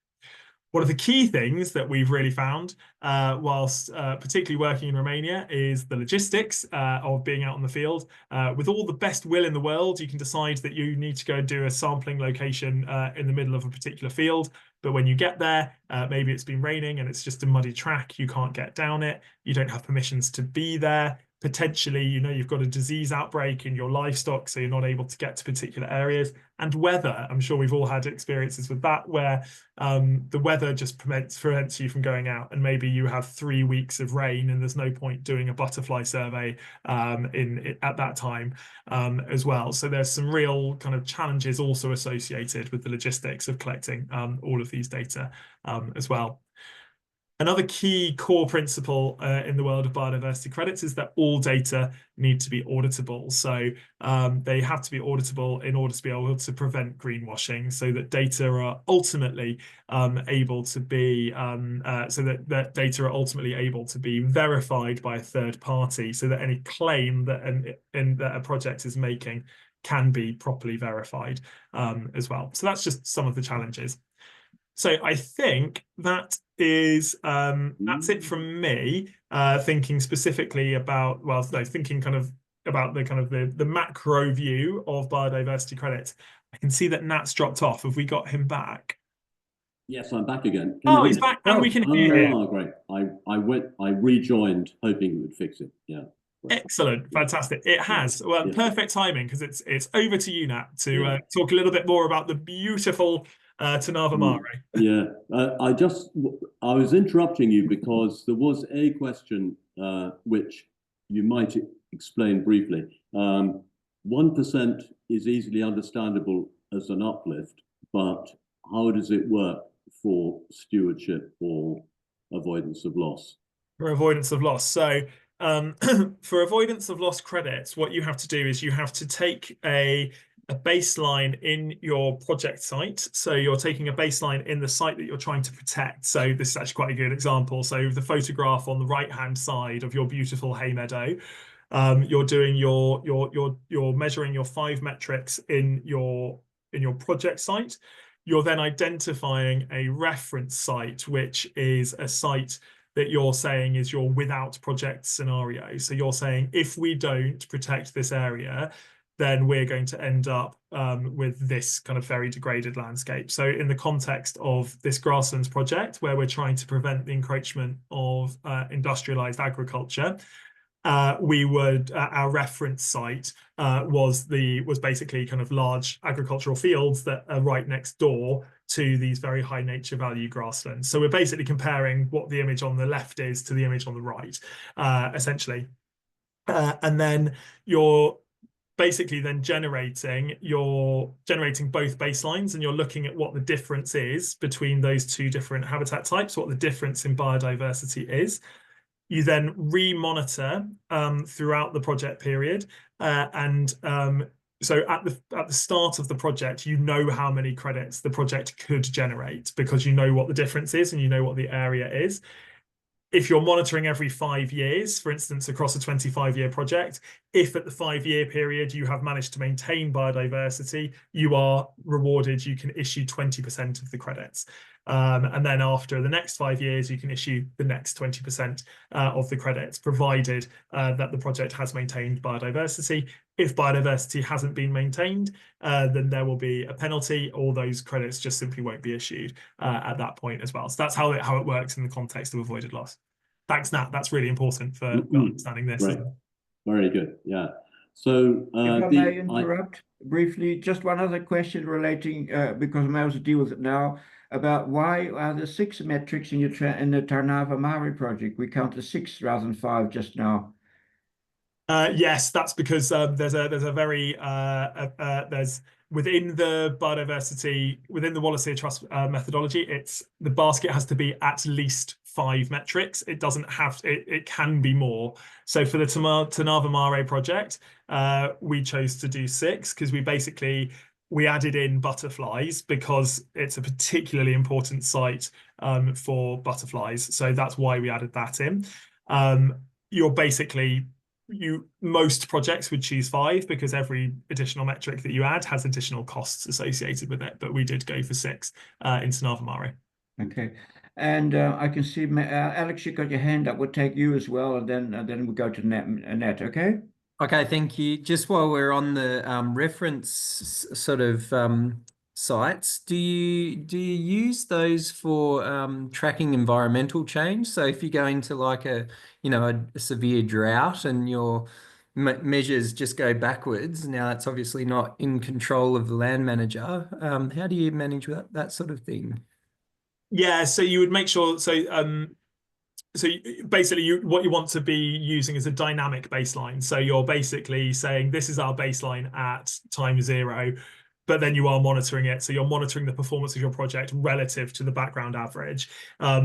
One of the key things that we've really found, whilst particularly working in Romania, is the logistics of being out on the field. With all the best will in the world, you can decide that you need to go and do a sampling location in the middle of a particular field. But when you get there, maybe it's been raining and it's just a muddy track. You can't get down it. You don't have permissions to be there. Potentially, you've got a disease outbreak in your livestock, so you're not able to get to particular areas. And weather, I'm sure we've all had experiences with that, where the weather just prevents you from going out, and maybe you have 3 weeks of rain and there's no point doing a butterfly survey at that time as well. So there's some real kind of challenges also associated with the logistics of collecting all of these data as well. Another key core principle in the world of biodiversity credits is that all data need to be auditable. So they have to be auditable in order to be able to prevent greenwashing, so that data are ultimately able to be that data are ultimately able to be verified by a third party, so that any claim that that a project is making can be properly verified as well. So that's just some of the challenges. So I think that is that's it from me. Thinking specifically about, thinking kind of about the macro view of biodiversity credits. I can see that Nat's dropped off. Have we got him back? Yes, I'm back again. He's back, and we can hear him. Oh, great! I rejoined, hoping it would fix it. Yeah. Excellent, fantastic. It has. Well, perfect timing, because it's over to you, Nat, to talk a little bit more about the beautiful Târnava Mare. Yeah, I was interrupting you because there was a question which you might explain briefly. 1% is easily understandable as an uplift, but how does it work for stewardship or avoidance of loss? For avoidance of loss. So for avoidance of loss credits, what you have to do is you have to take a a baseline in your project site. So you're taking a baseline in the site that you're trying to protect. So this is actually quite a good example. So the photograph on the right-hand side of your beautiful hay meadow, you're doing you're measuring your 5 metrics in your project site. You're then identifying a reference site, which is a site that you're saying is your without project scenario. So you're saying, if we don't protect this area, then we're going to end up with this kind of very degraded landscape. So in the context of this grasslands project, where we're trying to prevent the encroachment of industrialized agriculture, our reference site was basically kind of large agricultural fields that are right next door to these very high nature value grasslands. So we're basically comparing what the image on the left is to the image on the right, essentially. And then you're basically then generating both baselines, and you're looking at what the difference is between those two different habitat types, what the difference in biodiversity is. You then re-monitor throughout the project period, so at the start of the project, you know how many credits the project could generate because you know what the difference is and you know what the area is. If you're monitoring every 5 years, for instance, across a 25-year project, if at the 5-year period you have managed to maintain biodiversity, you are rewarded. You can issue 20% of the credits. And then after the next 5 years, you can issue the next 20% of the credits, provided that the project has maintained biodiversity. If biodiversity hasn't been maintained, then there will be a penalty, or those credits just simply won't be issued at that point as well. So that's how it works in the context of avoided loss. Thanks, Nat. That's really important for understanding this. Right. Very good. Yeah. So if I may interrupt briefly, just one other question relating, because I may also deal with it now, about why are there 6 metrics in the Tarnava Mare project? We counted 6 rather than 5 just now. Yes, that's because there's within the biodiversity, within the Wallacea Trust methodology, the basket has to be at least 5 metrics. It doesn't have to, it can be more. So for the Tarnava Mare project, we chose to do 6 because we added in butterflies because it's a particularly important site for butterflies. So that's why we added that in. Most projects would choose 5 because every additional metric that you add has additional costs associated with it. But we did go for 6 in Tarnava Mare. Okay, and I can see Alex, you got your hand up. We'll take you as well, and then we'll go to Nat. Okay. Okay, thank you. Just while we're on the reference sort of sites, do you use those for tracking environmental change? So if you go into like a severe drought and your measures just go backwards, now that's obviously not in control of the land manager. How do you manage that sort of thing? Yeah, so you would make sure. So basically, what you want to be using is a dynamic baseline. So you're basically saying this is our baseline at time 0, but then you are monitoring it. So you're monitoring the performance of your project relative to the background average.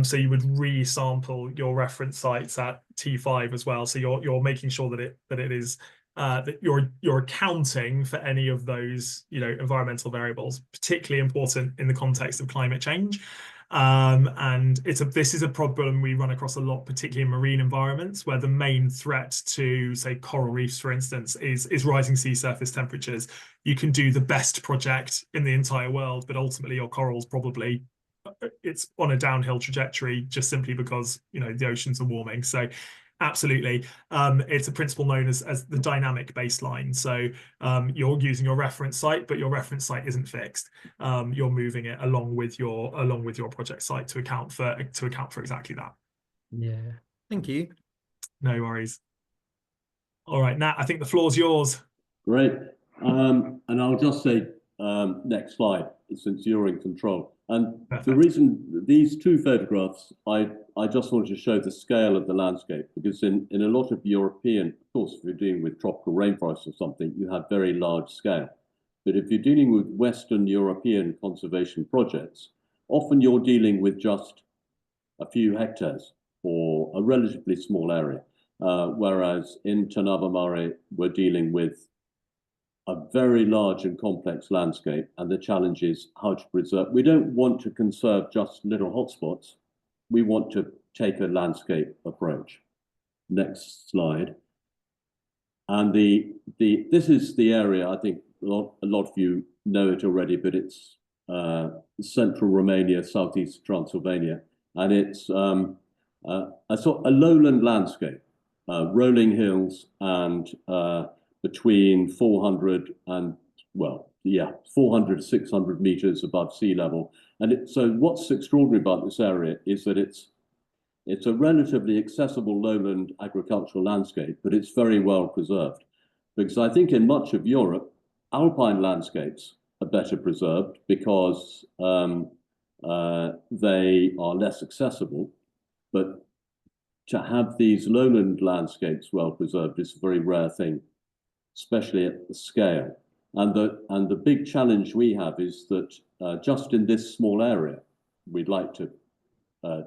So you would re-sample your reference sites at T5 as well. So you're making sure that it is that you're accounting for any of those environmental variables, particularly important in the context of climate change. And this is a problem we run across a lot, particularly in marine environments, where the main threat to, say, coral reefs, for instance, is rising sea surface temperatures. You can do the best project in the entire world, but ultimately your corals it's on a downhill trajectory just simply because the oceans are warming. So absolutely, it's a principle known as the dynamic baseline. So you're using your reference site, but your reference site isn't fixed. You're moving it along with your project site to account for exactly that. Yeah, thank you. No worries. All right, Nat, I think the floor's yours. Great. And I'll just say next slide, since you're in control. And Perfect. The reason these 2 photographs, I just wanted to show the scale of the landscape, because in a lot of European, of course, if you're dealing with tropical rainforests or something, you have very large scale. But if you're dealing with Western European conservation projects, often you're dealing with just a few hectares or a relatively small area. Whereas in Tarnava Mare, we're dealing with a very large and complex landscape, and the challenge is how to preserve. We don't want to conserve just little hotspots. We want to take a landscape approach. Next slide. And this is the area, I think a lot of you know it already, but it's central Romania, southeast Transylvania, and it's a lowland landscape, rolling hills, and between 400 and 400 to 600 meters above sea level. And so what's extraordinary about this area is that it's a relatively accessible lowland agricultural landscape, but it's very well preserved. Because I think in much of Europe, alpine landscapes are better preserved because they are less accessible. But to have these lowland landscapes well preserved is a very rare thing, especially at the scale. And the big challenge we have is that just in this small area, we'd like to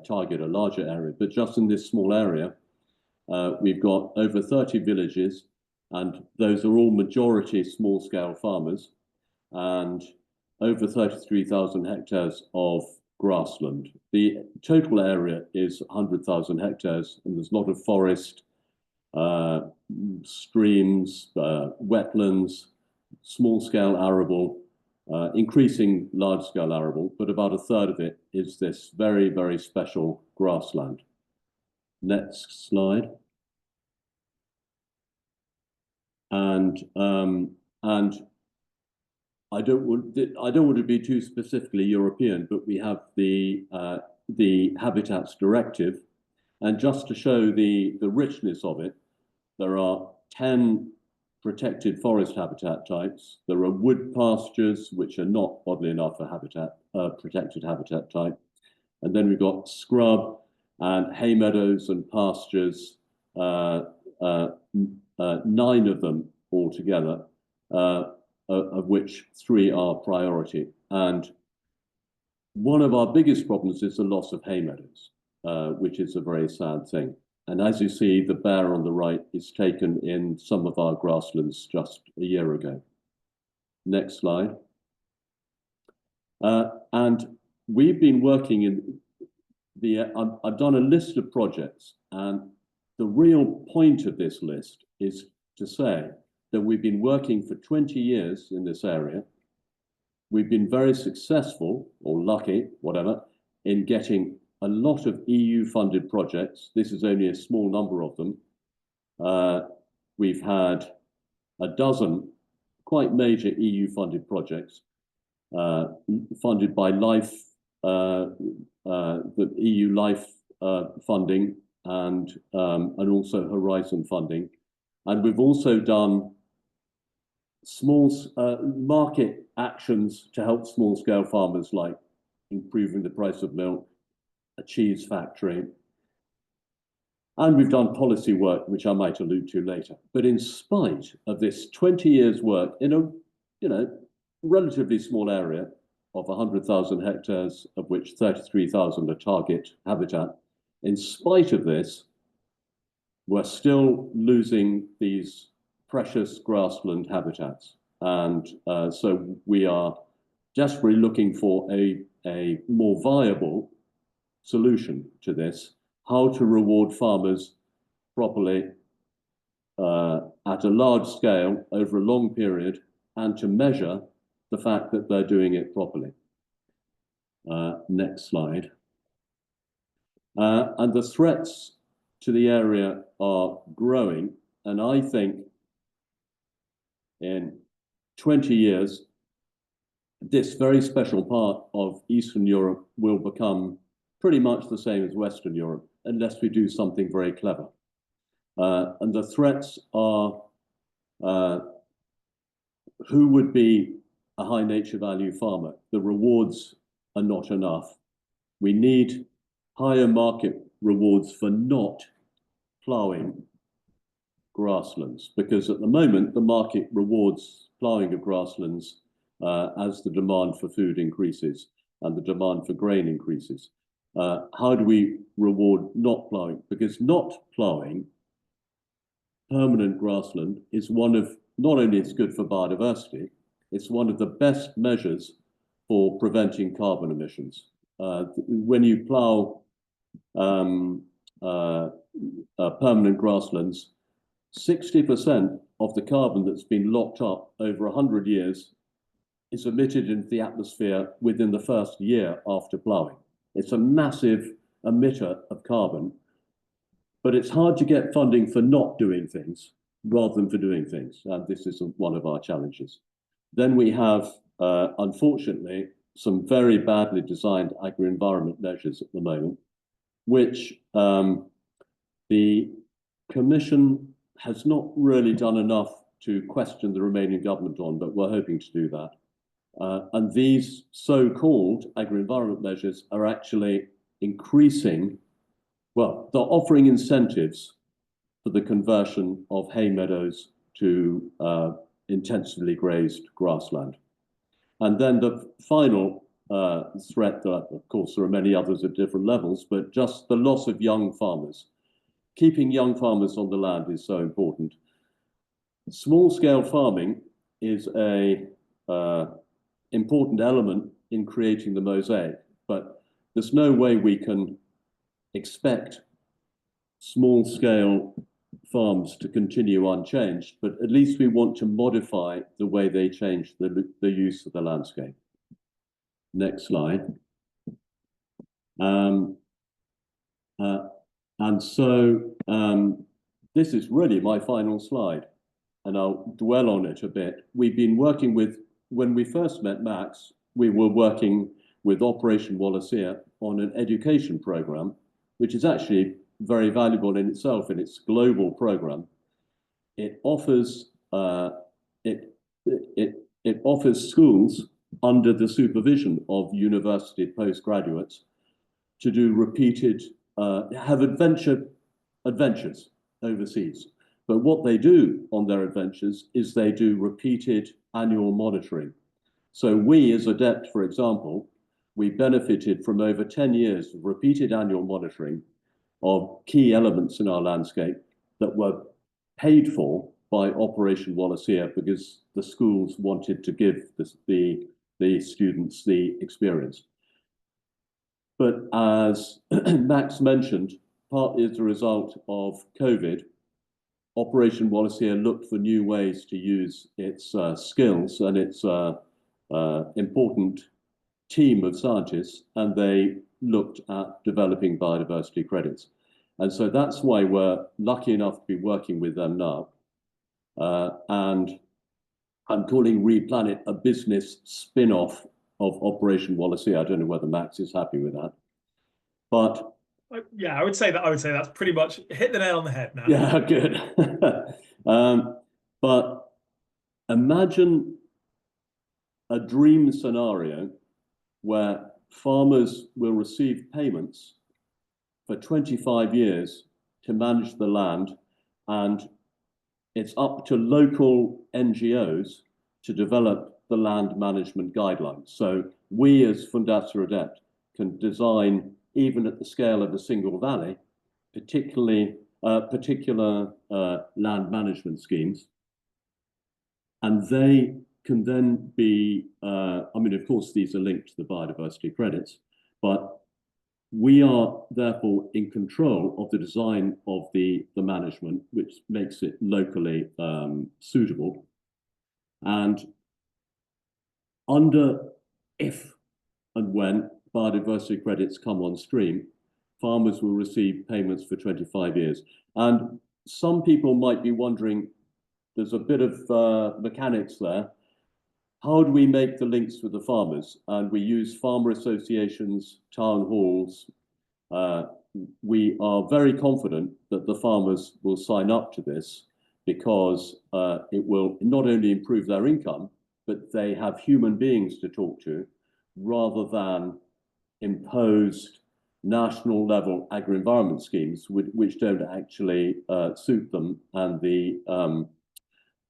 target a larger area, but just in this small area, we've got over 30 villages, and those are all majority small-scale farmers, and over 33,000 hectares of grassland. The total area is 100,000 hectares, and there's a lot of forest, streams, wetlands, small-scale arable, increasing large-scale arable, but about a third of it is this very, very special grassland. Next slide. And I don't want to be too specifically European, but we have the Habitats Directive, and just to show the richness of it, there are 10 protected forest habitat types. There are wood pastures, which are not, oddly enough, a protected habitat type. And then we've got scrub and hay meadows and pastures, 9 of them altogether, of which 3 are priority. And one of our biggest problems is the loss of hay meadows, which is a very sad thing. And as you see, the bear on the right is taken in some of our grasslands just a year ago. Next slide. And we've been working in I've done a list of projects, and the real point of this list is to say that we've been working for 20 years in this area. We've been very successful, or lucky, whatever, in getting a lot of EU-funded projects. This is only a small number of them. We've had a dozen quite major EU-funded projects funded by LIFE, the EU LIFE funding, and also Horizon funding. And we've also done small market actions to help small-scale farmers, like improving the price of milk, a cheese factory, and we've done policy work, which I might allude to later. But in spite of this 20 years work in a relatively small area of 100,000 hectares, of which 33,000 are target habitat, in spite of this, we're still losing these precious grassland habitats. And so we are desperately looking for a more viable solution to this, how to reward farmers properly at a large scale over a long period, and to measure the fact that they're doing it properly. Next slide. And the threats to the area are growing, and I think in 20 years, this very special part of Eastern Europe will become pretty much the same as Western Europe, unless we do something very clever. And the threats are who would be a high nature value farmer? The rewards are not enough. We need higher market rewards for not ploughing grasslands, because at the moment the market rewards ploughing of grasslands as the demand for food increases and the demand for grain increases. How do we reward not ploughing? Because not ploughing permanent grassland is one of not only it's good for biodiversity, it's one of the best measures for preventing carbon emissions. When you plough permanent grasslands, 60% of the carbon that's been locked up over 100 years is emitted into the atmosphere within the first year after ploughing. It's a massive emitter of carbon, but it's hard to get funding for not doing things rather than for doing things. And this is one of our challenges. Then we have, unfortunately, some very badly designed agri-environment measures at the moment, which the Commission has not really done enough to question the Romanian government on, but we're hoping to do that. And these so-called agri-environment measures are actually increasing, well, they're offering incentives for the conversion of hay meadows to intensively grazed grassland. And then the final threat, that of course there are many others at different levels, but just the loss of young farmers. Keeping young farmers on the land is so important. Small-scale farming is a important element in creating the mosaic, but there's no way we can expect small-scale farms to continue unchanged, but at least we want to modify the way they change the use of the landscape. Next slide. And so this is really my final slide, and I'll dwell on it a bit. We've been working with, when we first met Max, we were working with Operation Wallacea on an education program, which is actually very valuable in itself in its global program. It offers it offers schools under the supervision of university postgraduates to do repeated have adventures overseas. But what they do on their adventures is they do repeated annual monitoring. So we as ADEPT, for example, we benefited from over 10 years of repeated annual monitoring of key elements in our landscape that were paid for by Operation Wallacea because the schools wanted to give the students the experience. But as Max mentioned, partly as a result of COVID, Operation Wallacea looked for new ways to use its skills and its important team of scientists, and they looked at developing biodiversity credits. And so that's why we're lucky enough to be working with them now. And I'm calling RePlanet a business spin-off of Operation Wallacea. I don't know whether Max is happy with that, but yeah, I would say that's pretty much hit the nail on the head now. yeah, good. But imagine a dream scenario where farmers will receive payments for 25 years to manage the land, and it's up to local NGOs to develop the land management guidelines. So we as Fundacja ADEPT can design, even at the scale of a single valley, particular land management schemes. And they can then be, I mean, of course, these are linked to the biodiversity credits, but we are therefore in control of the design of the management, which makes it locally suitable. And if and when biodiversity credits come on stream, farmers will receive payments for 25 years. And some people might be wondering, there's a bit of mechanics there. How do we make the links with the farmers? And we use farmer associations, town halls. We are very confident that the farmers will sign up to this because it will not only improve their income, but they have human beings to talk to rather than imposed national level agri-environment schemes which don't actually suit them, and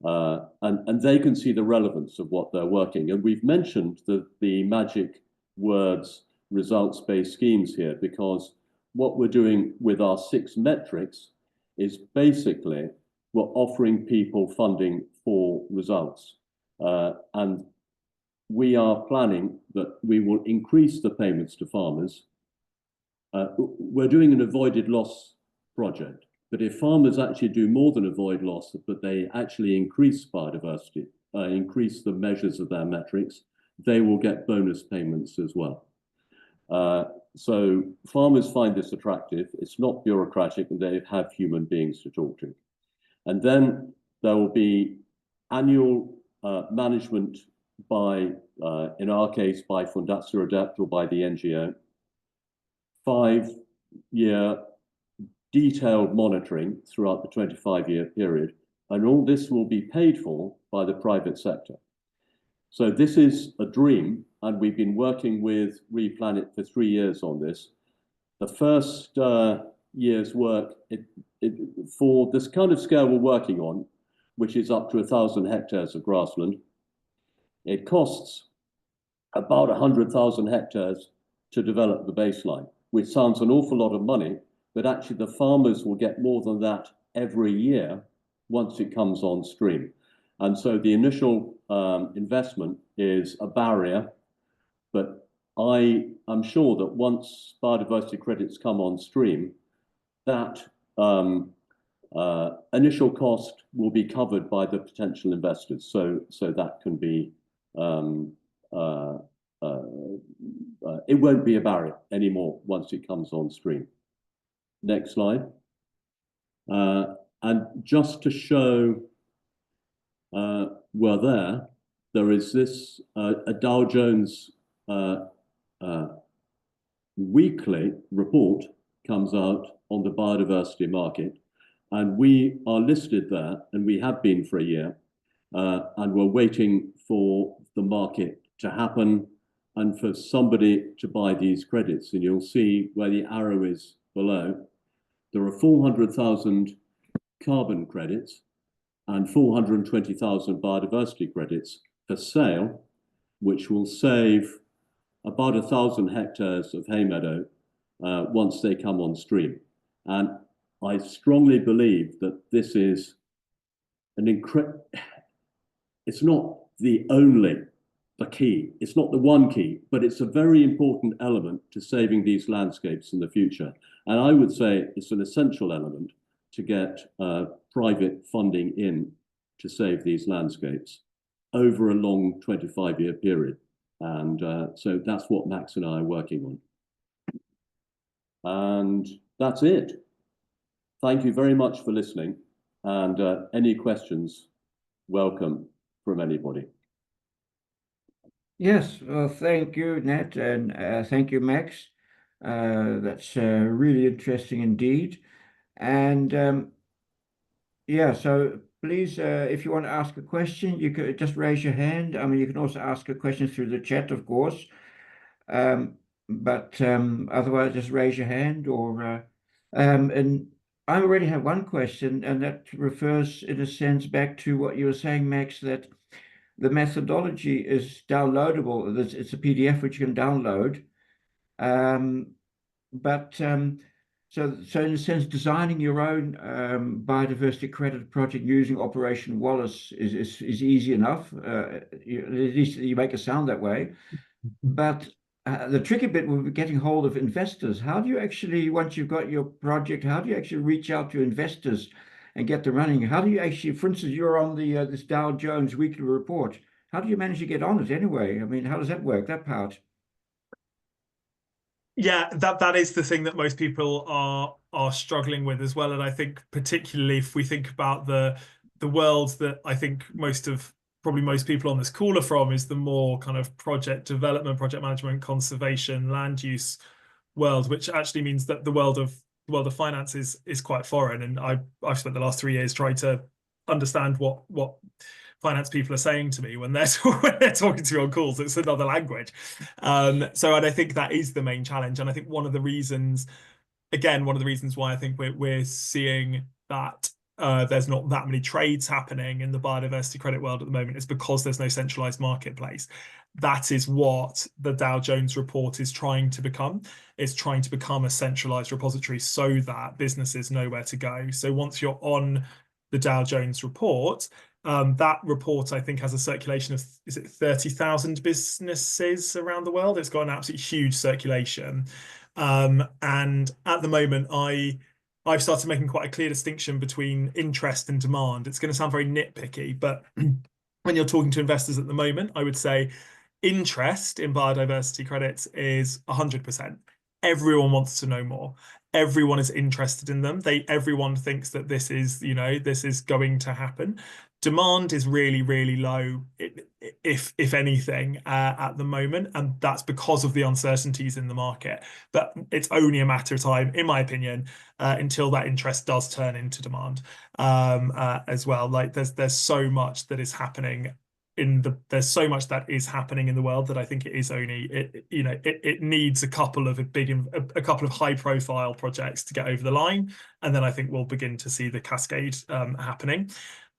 and they can see the relevance of what they're working. And we've mentioned the magic words results-based schemes here because what we're doing with our 6 metrics is basically we're offering people funding for results. And we are planning that we will increase the payments to farmers. We're doing an avoided loss project, but if farmers actually do more than avoid loss, but they actually increase biodiversity, increase the measures of their metrics, they will get bonus payments as well. So farmers find this attractive. It's not bureaucratic, and they have human beings to talk to. And then there will be annual management by, in our case, by Fundacja Adept or by the NGO, 5-year detailed monitoring throughout the 25-year period, and all this will be paid for by the private sector. So this is a dream, and we've been working with Replanet for 3 years on this. The first year's work, for this kind of scale we're working on, which is up to 1,000 hectares of grassland, it costs about 100,000 hectares to develop the baseline, which sounds an awful lot of money, but actually the farmers will get more than that every year once it comes on stream. And so the initial investment is a barrier, but I am sure that once biodiversity credits come on stream, that initial cost will be covered by the potential investors. So that can be, it won't be a barrier anymore once it comes on stream. Next slide. And just to show there is this, a Dow Jones weekly report comes out on the biodiversity market, and we are listed there, and we have been for a year, and we're waiting for the market to happen and for somebody to buy these credits. And you'll see where the arrow is below. There are 400,000 carbon credits and 420,000 biodiversity credits for sale, which will save about 1,000 hectares of hay meadow once they come on stream. And I strongly believe that this is it's not the key, it's not the one key, but it's a very important element to saving these landscapes in the future. And I would say it's an essential element to get private funding in to save these landscapes over a long 25-year period. And so that's what Max and I are working on. And that's it. Thank you very much for listening. And any questions, welcome from anybody. Yes, well, thank you, Nat, and thank you, Max. That's really interesting indeed. And yeah, so please, if you want to ask a question, you could just raise your hand. I mean, you can also ask a question through the chat, of course. But otherwise, just raise your hand or and I already have one question, and that refers in a sense back to what you were saying, Max, that the methodology is downloadable. It's a PDF which you can download. So in a sense, designing your own biodiversity credit project using Operation Wallace is easy enough. At least you make it sound that way. But the tricky bit will be getting hold of investors. How do you actually, once you've got your project, how do you actually reach out to investors and get them running? How do you actually, for instance, you're on the this Dow Jones weekly report. How do you manage to get on it anyway? I mean, how does that work, that part? Yeah, that is the thing that most people are struggling with as well. And I think particularly if we think about the world that I think probably most people on this call are from, is the more kind of project development, project management, conservation, land use world, which actually means that the world of finance is quite foreign. And I've spent the last 3 years trying to understand what finance people are saying to me when they're talking to me on calls. It's another language. And I think that is the main challenge. And I think one of the reasons why I think we're seeing that there's not that many trades happening in the biodiversity credit world at the moment is because there's no centralized marketplace. That is what the Dow Jones report is trying to become. It's trying to become a centralized repository so that businesses know where to go. So once you're on the Dow Jones report. That report, I think, has a circulation of, is it 30,000 businesses around the world? It's got an absolutely huge circulation. And at the moment, I've started making quite a clear distinction between interest and demand. It's going to sound very nitpicky, but when you're talking to investors at the moment, I would say interest in biodiversity credits is 100%. Everyone wants to know more. Everyone is interested in them. Everyone thinks that this is, this is going to happen. Demand is really, really low, if anything, at the moment, and that's because of the uncertainties in the market. But it's only a matter of time, in my opinion, until that interest does turn into demand as well. Like there's so much that is happening there's so much that is happening in the world that I think it is only it needs a couple of high profile projects to get over the line, and then I think we'll begin to see the cascade happening.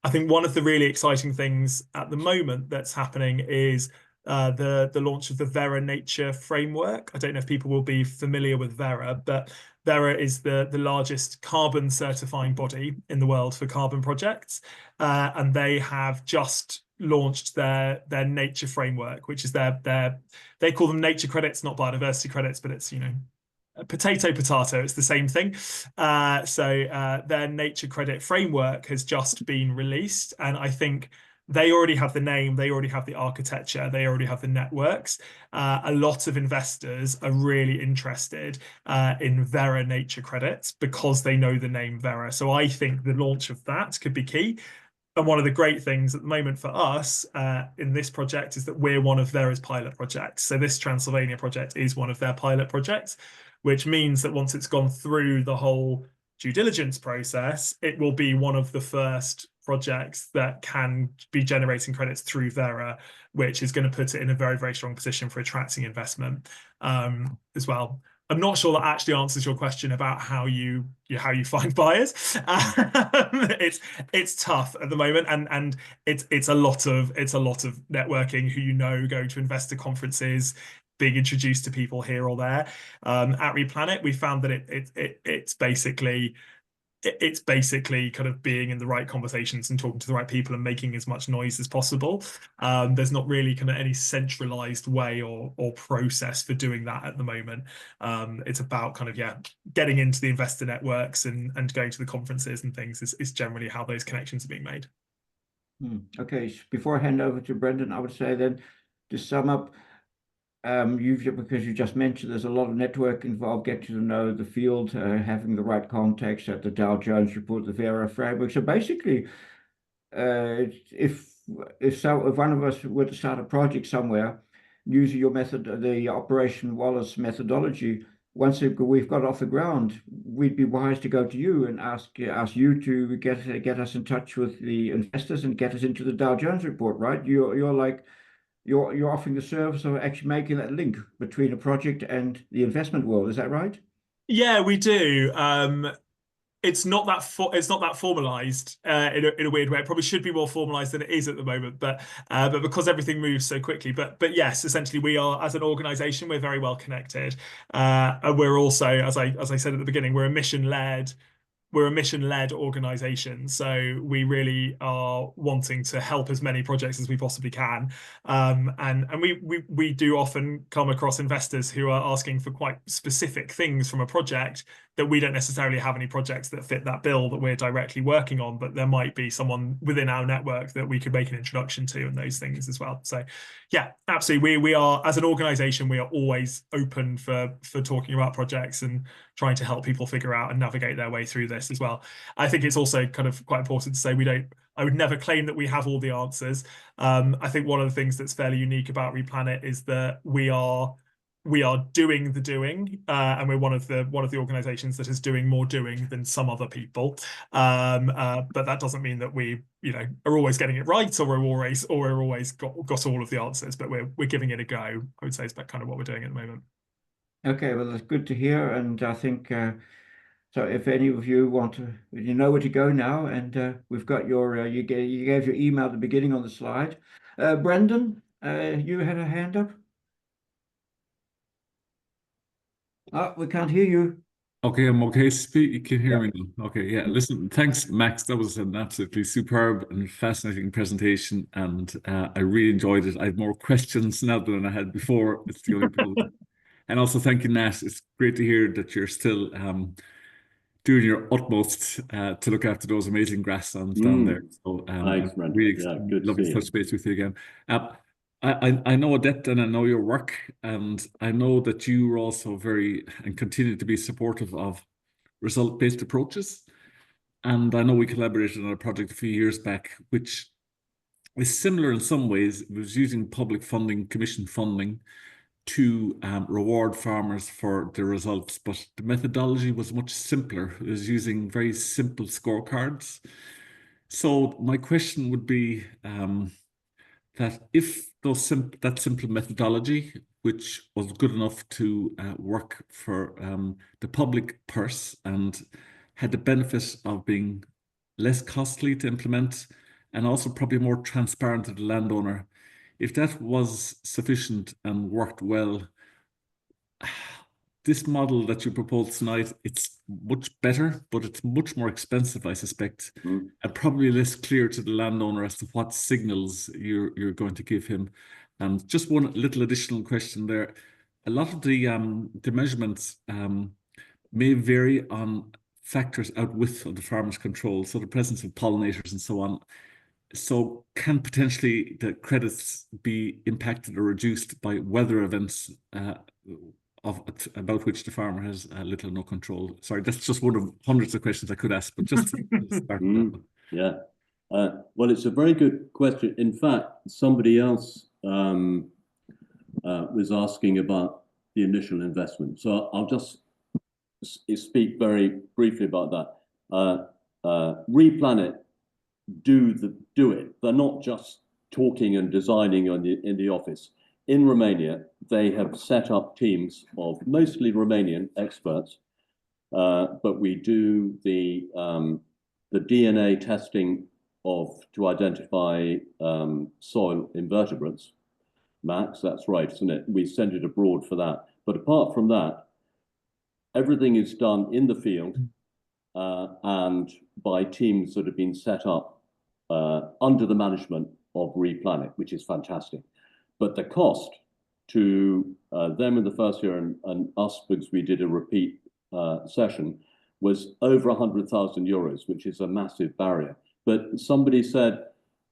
I think one of the really exciting things at the moment that's happening is the launch of the Verra Nature Framework. I don't know if people will be familiar with Verra, but Verra is the largest carbon certifying body in the world for carbon projects, and they have just launched their nature framework, which is they call them nature credits, not biodiversity credits, but it's potato, it's the same thing. So their nature credit framework has just been released, and I think they already have the name, they already have the architecture, they already have the networks. A lot of investors are really interested in Verra nature credits because they know the name Verra. So I think the launch of that could be key. And one of the great things at the moment for us in this project is that we're one of Verra's pilot projects. So this Transylvania project is one of their pilot projects, which means that once it's gone through the whole due diligence process, it will be one of the first projects that can be generating credits through Verra, which is going to put it in a very, very strong position for attracting investment as well. I'm not sure that actually answers your question about how you find buyers. It's tough at the moment, and it's a lot of networking, who going to investor conferences, being introduced to people here or there. At Replanet, we found that it's basically kind of being in the right conversations and talking to the right people and making as much noise as possible. There's not really kind of any centralized way or process for doing that at the moment. It's about kind of getting into the investor networks and going to the conferences and things is generally how those connections are being made. Okay, before I hand over to Brendan, I would say then, to sum up, because you just mentioned there's a lot of network involved, getting to know the field, having the right contacts at the Dow Jones report, the Verra framework. So basically, if one of us were to start a project somewhere using your method, the Operation Wallace methodology, once we've got off the ground, we'd be wise to go to you and ask you to get us in touch with the investors and get us into the Dow Jones report, right? You're offering the service of actually making that link between a project and the investment world. Is that right? Yeah, we do. It's not that formalized in a weird way. It probably should be more formalized than it is at the moment, but because everything moves so quickly. But yes, essentially, we are, as an organization, we're very well connected, and we're also, as I said at the beginning, we're a mission-led organization, so we really are wanting to help as many projects as we possibly can, and we do often come across investors who are asking for quite specific things from a project that we don't necessarily have any projects that fit that bill that we're directly working on, but there might be someone within our network that we could make an introduction to, and those things as well. So yeah, absolutely, we are, as an organization, we are always open for talking about projects and trying to help people figure out and navigate their way through this as well. I think it's also kind of quite important to say I would never claim that we have all the answers. I think one of the things that's fairly unique about Replanet is that we are doing the doing, and we're one of the organizations that is doing more doing than some other people. But that doesn't mean that we are always getting it right, or we're always got all of the answers. But we're giving it a go, I would say, is that kind of what we're doing at the moment. Okay, well, that's good to hear, and I think so. If any of you want to, you know where to go now, and we've got your you gave your email at the beginning on the slide. Brendan, you had a hand up. Oh, we can't hear you. Okay, I'm okay. Speak. You can hear me now. Okay, yeah. Listen, thanks, Max. That was an absolutely superb and fascinating presentation, and I really enjoyed it. I have more questions now than I had before. It's the only problem. And also, thank you, Nat. It's great to hear that you're still doing your utmost to look after those amazing grasslands down there. So Thanks, I'm Brendan. really Yeah, good to lovely see to you. touch base with you again. I know Adept and I know your work, and I know that you are also very and continue to be supportive of result-based approaches. And I know we collaborated on a project a few years back, which is similar in some ways. It was using public funding, commission funding, to reward farmers for the results, but the methodology was much simpler. It was using very simple scorecards. So my question would be that if that simple methodology, which was good enough to work for the public purse and had the benefit of being less costly to implement and also probably more transparent to the landowner, if that was sufficient and worked well, this model that you proposed tonight, it's much better, but it's much more expensive, I suspect, and probably less clear to the landowner as to what signals you're going to give him. And just one little additional question there. A lot of the measurements may vary on factors out with the farmer's control, so the presence of pollinators and so on. So can potentially the credits be impacted or reduced by weather events about which the farmer has little or no control? Sorry, that's just one of hundreds of questions I could ask, but just to start with that one. Yeah. Well, it's a very good question. In fact, somebody else was asking about the initial investment. So I'll just speak very briefly about that. Replanet do it. They're not just talking and designing in the office. In Romania, they have set up teams of mostly Romanian experts, but we do the DNA testing to identify soil invertebrates. Max, that's right, isn't it? We send it abroad for that. But apart from that, everything is done in the field and by teams that have been set up under the management of Replanet, which is fantastic. But the cost to them in the first year and us, because we did a repeat session, was over 100,000 euros, which is a massive barrier. But somebody said,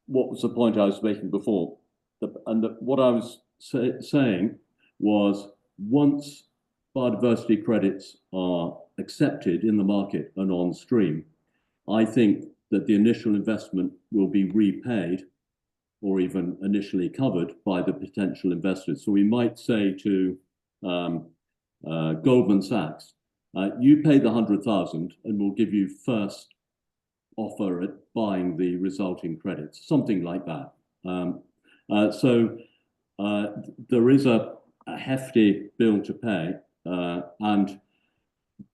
what was the point I was making before? What I was saying was, once biodiversity credits are accepted in the market and on stream, I think that the initial investment will be repaid or even initially covered by the potential investors. So we might say to Goldman Sachs, you pay the 100,000 and we'll give you first offer at buying the resulting credits, something like that. So there is a hefty bill to pay. And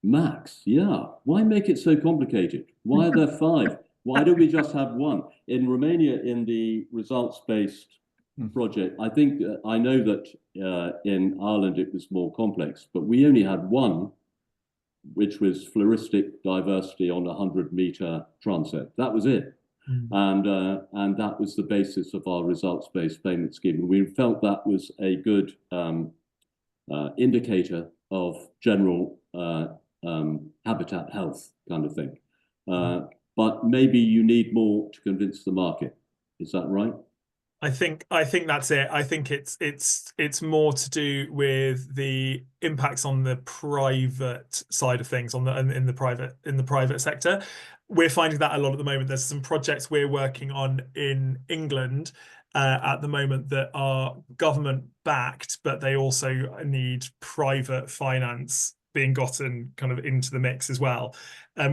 Max, yeah, why make it so complicated? Why are there 5? Why don't we just have 1? In Romania, in the results-based project, I think, I know that in Ireland it was more complex, but we only had 1, which was floristic diversity on a 100-meter transect. That was it. And that was the basis of our results-based payment scheme. And we felt that was a good indicator of general habitat health kind of thing. But maybe you need more to convince the market. Is that right? I think that's it. I think it's more to do with the impacts on the private side of things, in the private sector. We're finding that a lot at the moment. There's some projects we're working on in England at the moment that are government backed, but they also need private finance being gotten kind of into the mix as well.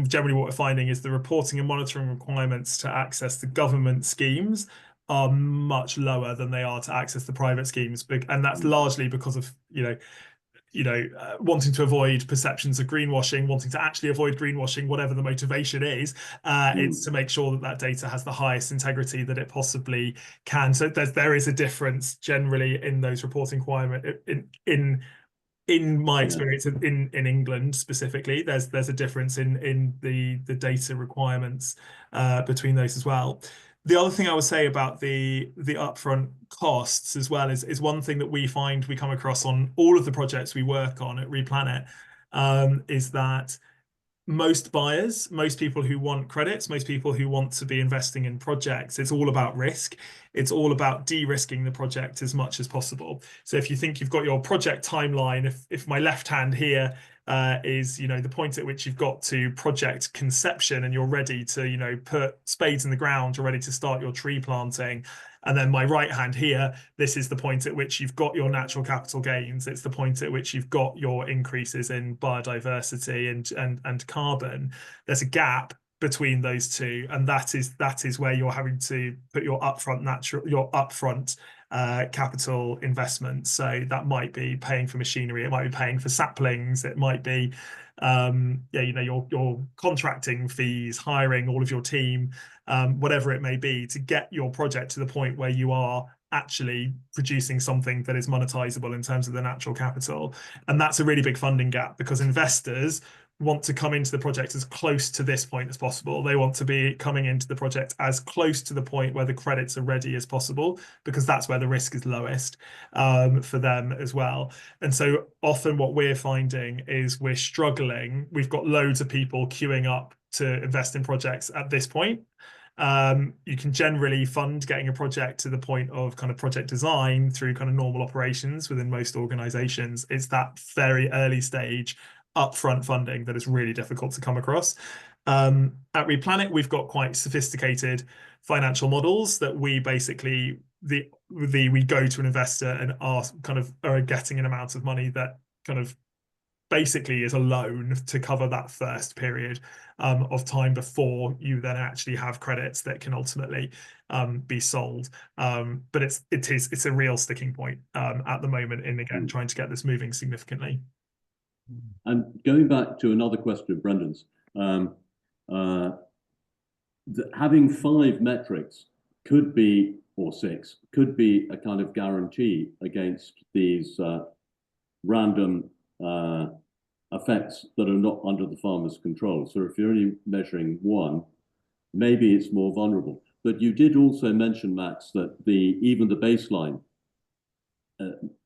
Generally what we're finding is the reporting and monitoring requirements to access the government schemes are much lower than they are to access the private schemes, and that's largely because of wanting to avoid perceptions of greenwashing, wanting to actually avoid greenwashing, whatever the motivation is. It's to make sure that data has the highest integrity that it possibly can. So there is a difference generally in those reporting requirements in in my experience in England specifically, there's a difference in the data requirements between those as well. The other thing I would say about the upfront costs as well is one thing that we find we come across on all of the projects we work on at Replanet, is that most buyers, most people who want credits, most people who want to be investing in projects, it's all about risk. It's all about de-risking the project as much as possible. So if you think you've got your project timeline, if my left hand here is, you know, the point at which you've got to project conception and you're ready to, you know, put spades in the ground, you're ready to start your tree planting. And then my right hand here, this is the point at which you've got your natural capital gains. It's the point at which you've got your increases in biodiversity and carbon. There's a gap between those two, and that is where you're having to put your upfront capital investment. So that might be paying for machinery, it might be paying for saplings, it might be you know, your contracting fees, hiring all of your team, whatever it may be, to get your project to the point where you are actually producing something that is monetizable in terms of the natural capital. And that's a really big funding gap, because investors want to come into the project as close to this point as possible. They want to be coming into the project as close to the point where the credits are ready as possible, because that's where the risk is lowest for them as well. And so often what we're finding is we're struggling. We've got loads of people queuing up to invest in projects at this point. You can generally fund getting a project to the point of kind of project design through kind of normal operations within most organizations. It's that very early stage upfront funding that is really difficult to come across. At Replanet, we've got quite sophisticated financial models that we basically we go to an investor and are getting an amount of money that kind of basically is a loan to cover that first period of time before you then actually have credits that can ultimately be sold. But it's a real sticking point at the moment in, again, trying to get this moving significantly. And going back to another question of Brendan's, having 5 metrics could be, or 6, could be a kind of guarantee against these random effects that are not under the farmer's control. So if you're only measuring 1, maybe it's more vulnerable. But you did also mention, Max, that even the baseline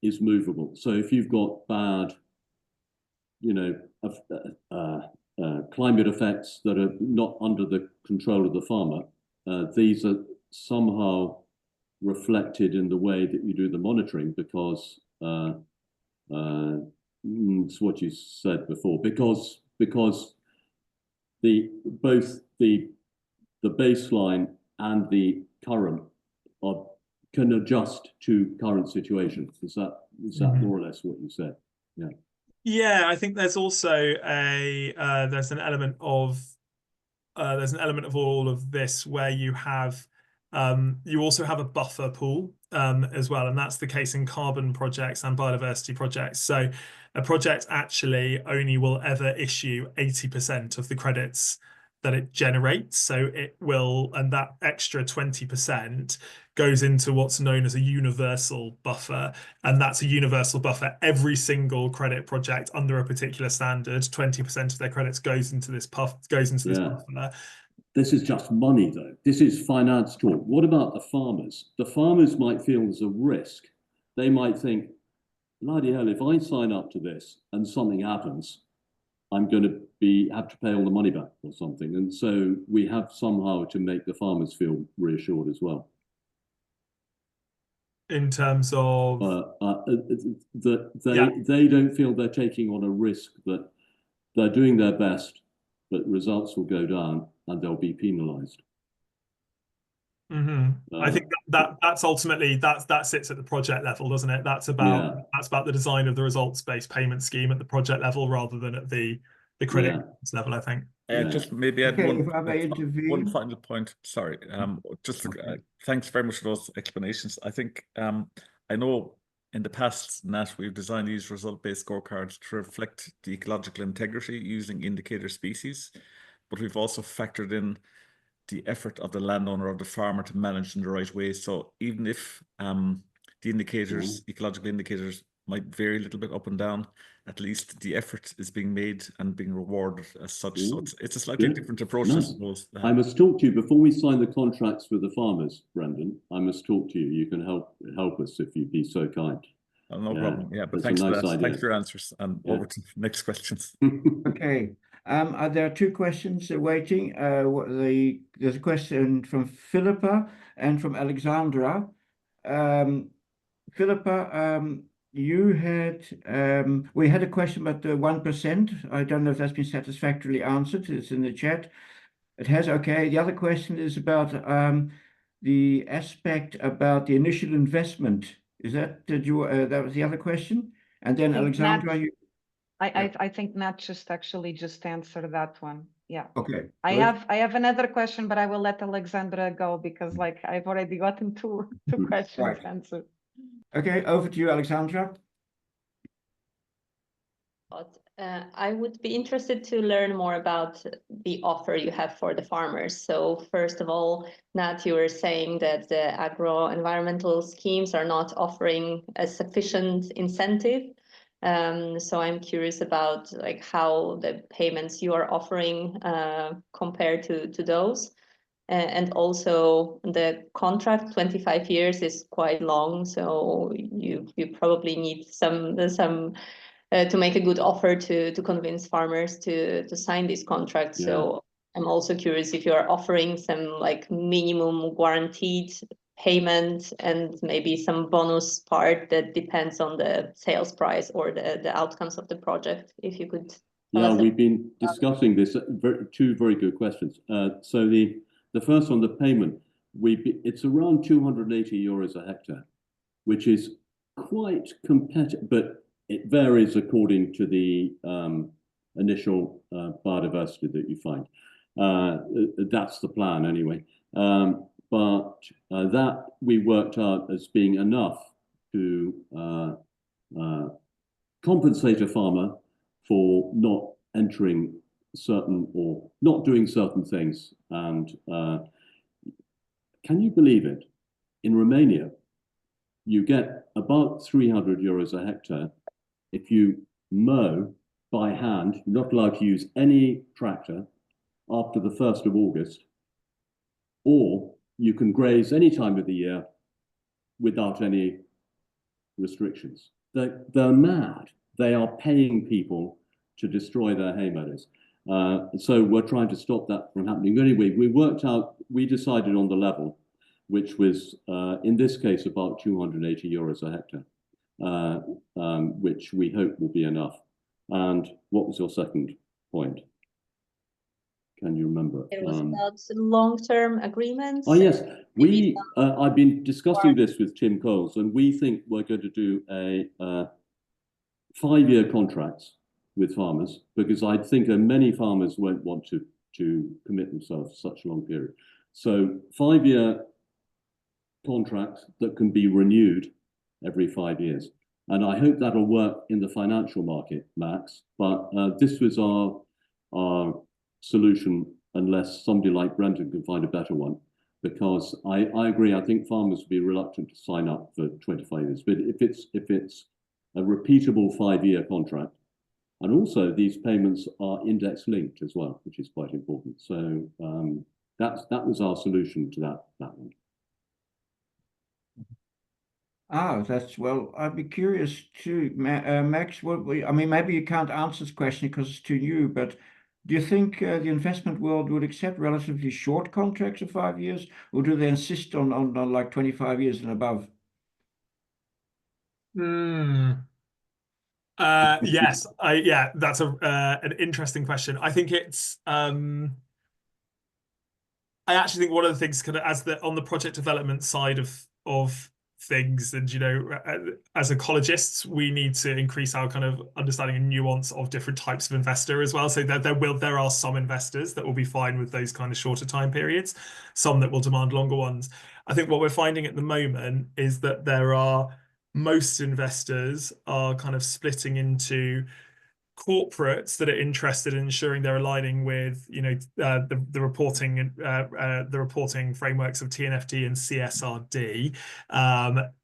is movable. So if you've got bad, you know, climate effects that are not under the control of the farmer, these are somehow reflected in the way that you do the monitoring, because it's what you said before, because both the baseline and the current can adjust to current situations. Is that more or less what you said? Yeah. Yeah, I think there's also there's an element of all of this where you have you also have a buffer pool as well, and that's the case in carbon projects and biodiversity projects. So a project actually only will ever issue 80% of the credits that it generates. So it will, and that extra 20% goes into what's known as a universal buffer. And that's a universal buffer. Every single credit project under a particular standard, 20% of their credits goes into this buffer. This is just money, though. This is finance talk. What about the farmers? The farmers might feel there's a risk. They might think, bloody hell, if I sign up to this and something happens, I'm going to have to pay all the money back or something. And so we have somehow to make the farmers feel reassured as well. In terms of that they don't feel they're taking on a risk, that they're doing their best, but results will go down and they'll be penalized. I think that's ultimately that sits at the project level, doesn't it? That's about the design of the results-based payment scheme at the project level rather than at the credit level, I think. Just maybe add one final point. Sorry, thanks very much for those explanations. I think I know in the past, Nat, we've designed these result-based scorecards to reflect the ecological integrity using indicator species, but we've also factored in the effort of the landowner or the farmer to manage in the right way. So even if the indicators, ecological indicators, might vary a little bit up and down. At least the effort is being made and being rewarded as such. So it's a slightly Good. different approach, I Nice. suppose. I must talk to you before we sign the contracts with the farmers, Brendan. I must talk to you. You can help us if you'd be so kind. No problem. Yeah, but That's a thanks for nice that. idea. Thanks for your answers. And Yeah. over to next questions. Okay. There are two questions waiting. There's a question from Philippa and from Alexandra. Philippa, we had a question about the 1%. I don't know if that's been satisfactorily answered. It's in the chat. It has. Okay. The other question is about the aspect about the initial investment. Is that that was the other question? And then Alexandra, I think Nat just answered that one. Yeah. Okay. I have another question, but I will let Alexandra go because I've already gotten two questions answered. Okay, over to you, Alexandra. I would be interested to learn more about the offer you have for the farmers. So first of all, Nat, you were saying that the agro-environmental schemes are not offering a sufficient incentive. So I'm curious about how the payments you are offering compare to those. And also the contract, 25 years is quite long. So you probably need some to make a good offer to convince farmers to sign this contract. Yeah. So I'm also curious if you're offering some minimum guaranteed payment and maybe some bonus part that depends on the sales price or the outcomes of the project. If you could. Yeah, we've been discussing this. Two very good questions. So the first one, the payment, it's around 280 euros a hectare, which is quite competitive, but it varies according to the initial biodiversity that you find. That's the plan anyway. But that we worked out as being enough to compensate a farmer for not entering certain or not doing certain things. And can you believe it? In Romania, you get about 300 euros a hectare if you mow by hand. You're not allowed to use any tractor after the 1st of August, or you can graze any time of the year without any restrictions. They're mad. They are paying people to destroy their hay meadows. So we're trying to stop that from happening. But anyway, we decided on the level, which was, in this case, about 280 euros a hectare, which we hope will be enough. And what was your second point? Can you remember? It was about long-term agreements. Oh, yes. I've been discussing this with Tim Coles, and we think we're going to do a 5-year contracts with farmers, because I think many farmers won't want to commit themselves to such a long period. So 5-year contracts that can be renewed every 5 years. And I hope that'll work in the financial market, Max. But this was our solution, unless somebody like Brendan can find a better one. Because I agree, I think farmers would be reluctant to sign up for 25 years. But if it's a repeatable 5-year contract, and also these payments are index linked as well, which is quite important. So that was our solution to that one. Well, I'd be curious too, Max, maybe you can't answer this question because it's too new, but do you think the investment world would accept relatively short contracts of 5 years, or do they insist on like 25 years and above? Yes, that's an interesting question. I think it's I actually think one of the things kind of on the project development side of things, and as ecologists, we need to increase our kind of understanding and nuance of different types of investor as well. So there are some investors that will be fine with those kind of shorter time periods, some that will demand longer ones. I think what we're finding at the moment is that most investors are kind of splitting into corporates that are interested in ensuring they're aligning with, you know, the reporting frameworks of TNFD and CSRD.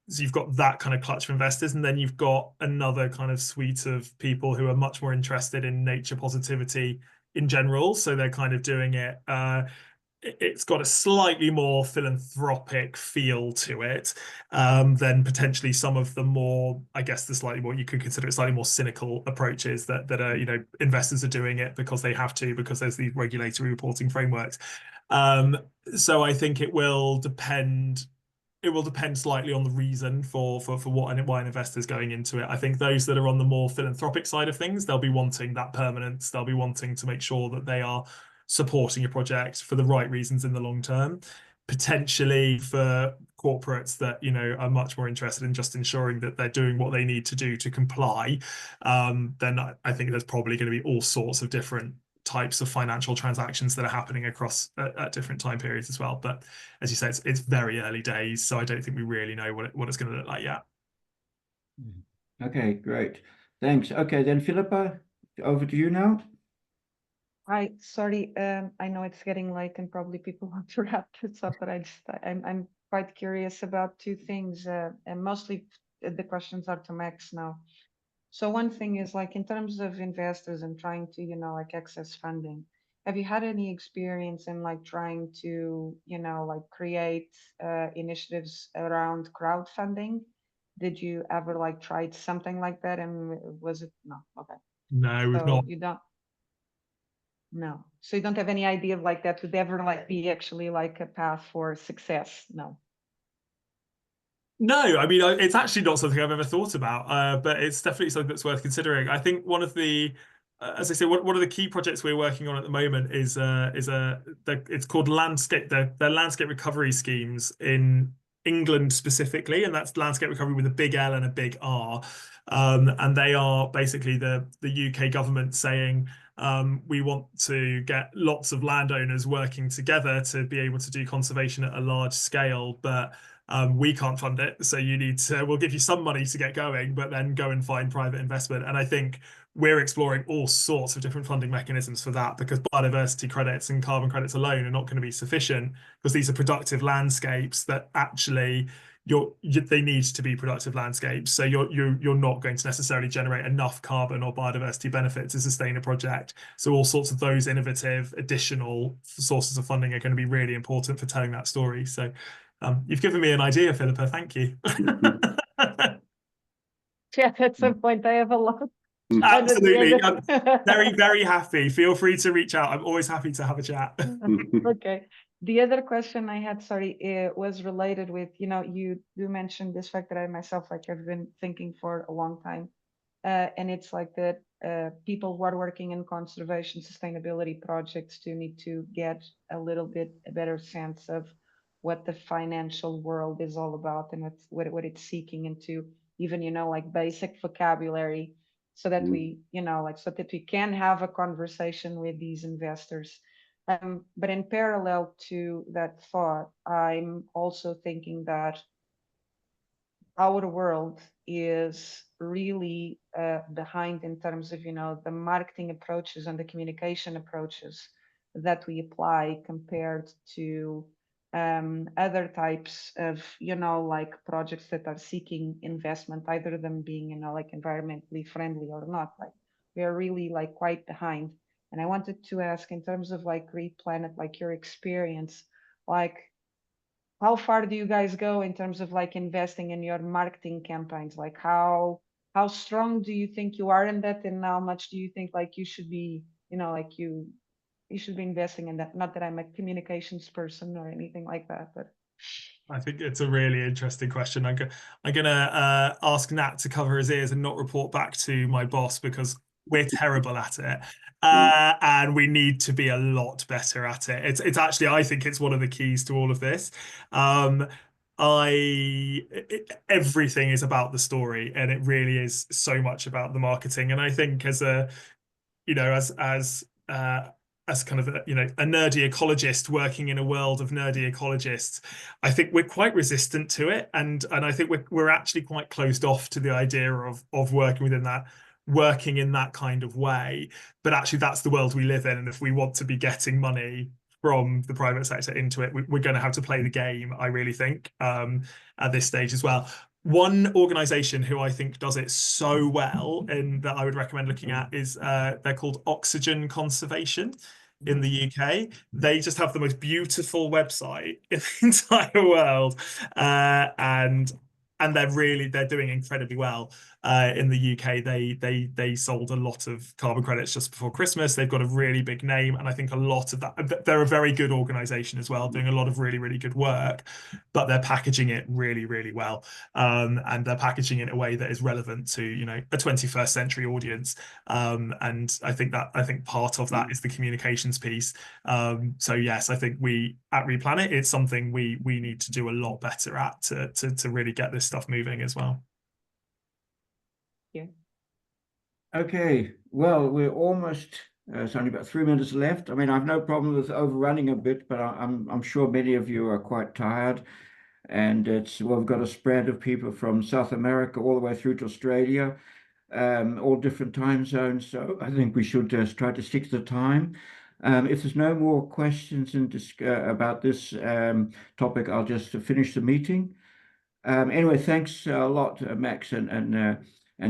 So you've got that kind of clutch of investors, and then you've got another kind of suite of people who are much more interested in nature positivity in general. So they're kind of doing it. It's got a slightly more philanthropic feel to it than potentially some of the more, I guess, the slightly more, you could consider it slightly more cynical approaches that are, you know, investors are doing it because they have to, because there's these regulatory reporting frameworks. So I think it will depend. It will depend slightly on the reason for what and why an investor's going into it. I think those that are on the more philanthropic side of things, they'll be wanting that permanence. They'll be wanting to make sure that they are supporting a project for the right reasons in the long term. Potentially for corporates that, you know, are much more interested in just ensuring that they're doing what they need to do to comply, then I think there's probably going to be all sorts of different types of financial transactions that are happening across at different time periods as well. But as you say, it's very early days, so I don't think we really know what it's going to look like yet. Okay, great. Thanks. Okay, then Philippa, over to you now. Hi, sorry, I know it's getting late and probably people want to wrap this up, but I'm quite curious about two things, and mostly the questions are to Max now. So one thing is, like, in terms of investors and trying to, you know, like, access funding, have you had any experience in, like, trying to, you know, like, create initiatives around crowdfunding? Did you ever, like, tried something like that, and was it no? Okay. No, we've not. You don't. No. So you don't have any idea of, like, that would ever, like, be actually like a path for success? No. No, I mean, it's actually not something I've ever thought about, but it's definitely something that's worth considering. I think one of the, as I say, one of the key projects we're working on at the moment is it's called landscape. They're landscape recovery schemes in England specifically, and that's landscape recovery with a big L and a big R. And they are basically the UK government saying, we want to get lots of landowners working together to be able to do conservation at a large scale, but we can't fund it, so you need to, we'll give you some money to get going, but then go and find private investment. And I think we're exploring all sorts of different funding mechanisms for that, because biodiversity credits and carbon credits alone are not going to be sufficient, because these are productive landscapes that actually they need to be productive landscapes. So you're not going to necessarily generate enough carbon or biodiversity benefit to sustain a project. So all sorts of those innovative additional sources of funding are going to be really important for telling that story. So you've given me an idea, Philippa. Thank you. Yeah, at some point I have a lot. Absolutely. I'm very, very happy. Feel free to reach out. I'm always happy to have a chat. Okay. The other question I had, sorry, was related with, you know, you mentioned this fact that I myself, like, have been thinking for a long time. And it's like that people who are working in conservation sustainability projects do need to get a little bit a better sense of what the financial world is all about, and what it's seeking into, even, you know, like, basic vocabulary, so that we, you know, like, so that we can have a conversation with these investors. But in parallel to that thought, I'm also thinking that our world is really behind in terms of, you know, the marketing approaches and the communication approaches that we apply compared to other types of, you know, like, projects that are seeking investment, either of them being, you know, like, environmentally friendly or not. Like, we are really, like, quite behind. And I wanted to ask, in terms of, like, Green Planet, like, your experience, like, how far do you guys go in terms of, like, investing in your marketing campaigns? Like, how strong do you think you are in that, and how much do you think, like, you should be, you know, like, you should be investing in that? Not that I'm a communications person or anything like that, but I think it's a really interesting question. I'm gonna ask Nat to cover his ears and not report back to my boss, because we're terrible at it, and we need to be a lot better at it. It's actually, I think it's one of the keys to all of this. Everything is about the story, and it really is so much about the marketing. And I think as a, you know, as kind of a, you know, a nerdy ecologist working in a world of nerdy ecologists, I think we're quite resistant to it, and I think we're actually quite closed off to the idea of working within that. working in that kind of way. But actually, that's the world we live in. And if we want to be getting money from the private sector into it, we're going to have to play the game, I really think, at this stage as well. One organization who I think does it so well and that I would recommend looking at is they're called Oxygen Conservation in the UK. They just have the most beautiful website in the entire world, and they're doing incredibly well. In the UK, they sold a lot of carbon credits just before Christmas. They've got a really big name, and I think a lot of that, they're a very good organization as well, doing a lot of really, really good work, but they're packaging it really, really well. And they're packaging it in a way that is relevant to, you know, a 21st century audience. And I think part of that is the communications piece. So yes, I think we at Replanet, it's something we need to do a lot better at to really get this stuff moving as well. Okay, well, we're almost, it's only about 3 minutes left. I mean, I've no problem with overrunning a bit, but I'm sure many of you are quite tired. And we've got a spread of people from South America all the way through to Australia, all different time zones. So I think we should try to stick to the time. If there's no more questions about this topic, I'll just finish the meeting. Anyway, thanks a lot, Max and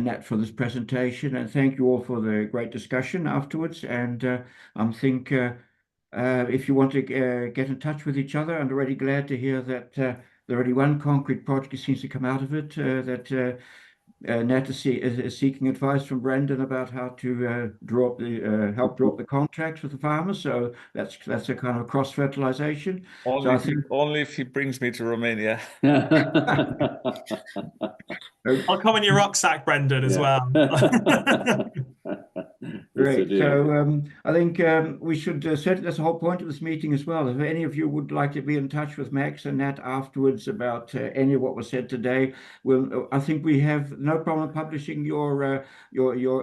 Nat, for this presentation, and thank you all for the great discussion afterwards. And I think if you want to get in touch with each other, I'm already glad to hear that there already one concrete project seems to come out of it, that Nat is seeking advice from Brendan about how to help draw up the contracts with the farmers. So that's a kind of cross fertilization. Only if he brings me to Romania. I'll come in your rucksack, Brendan, as well. Great. So I think we should set that's the whole point of this meeting as well. If any of you would like to be in touch with Max and Nat afterwards about any of what was said today, I think we have no problem publishing your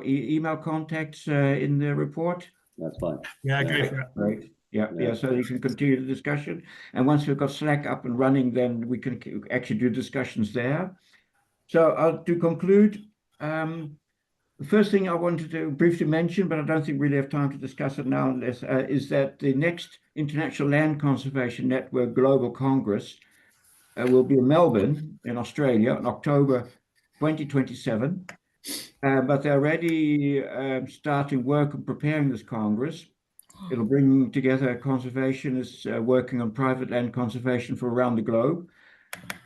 email contacts in the report. That's fine. Yeah, go for it. Right. Yeah, so you can continue the discussion. And once we've got Slack up and running, then we can actually do discussions there. So to conclude, the first thing I wanted to briefly mention, but I don't think we really have time to discuss it now, is that the next International Land Conservation Network Global Congress will be in Melbourne in Australia in October 2027. But they're already starting work and preparing this Congress. It'll bring together conservationists working on private land conservation from around the globe.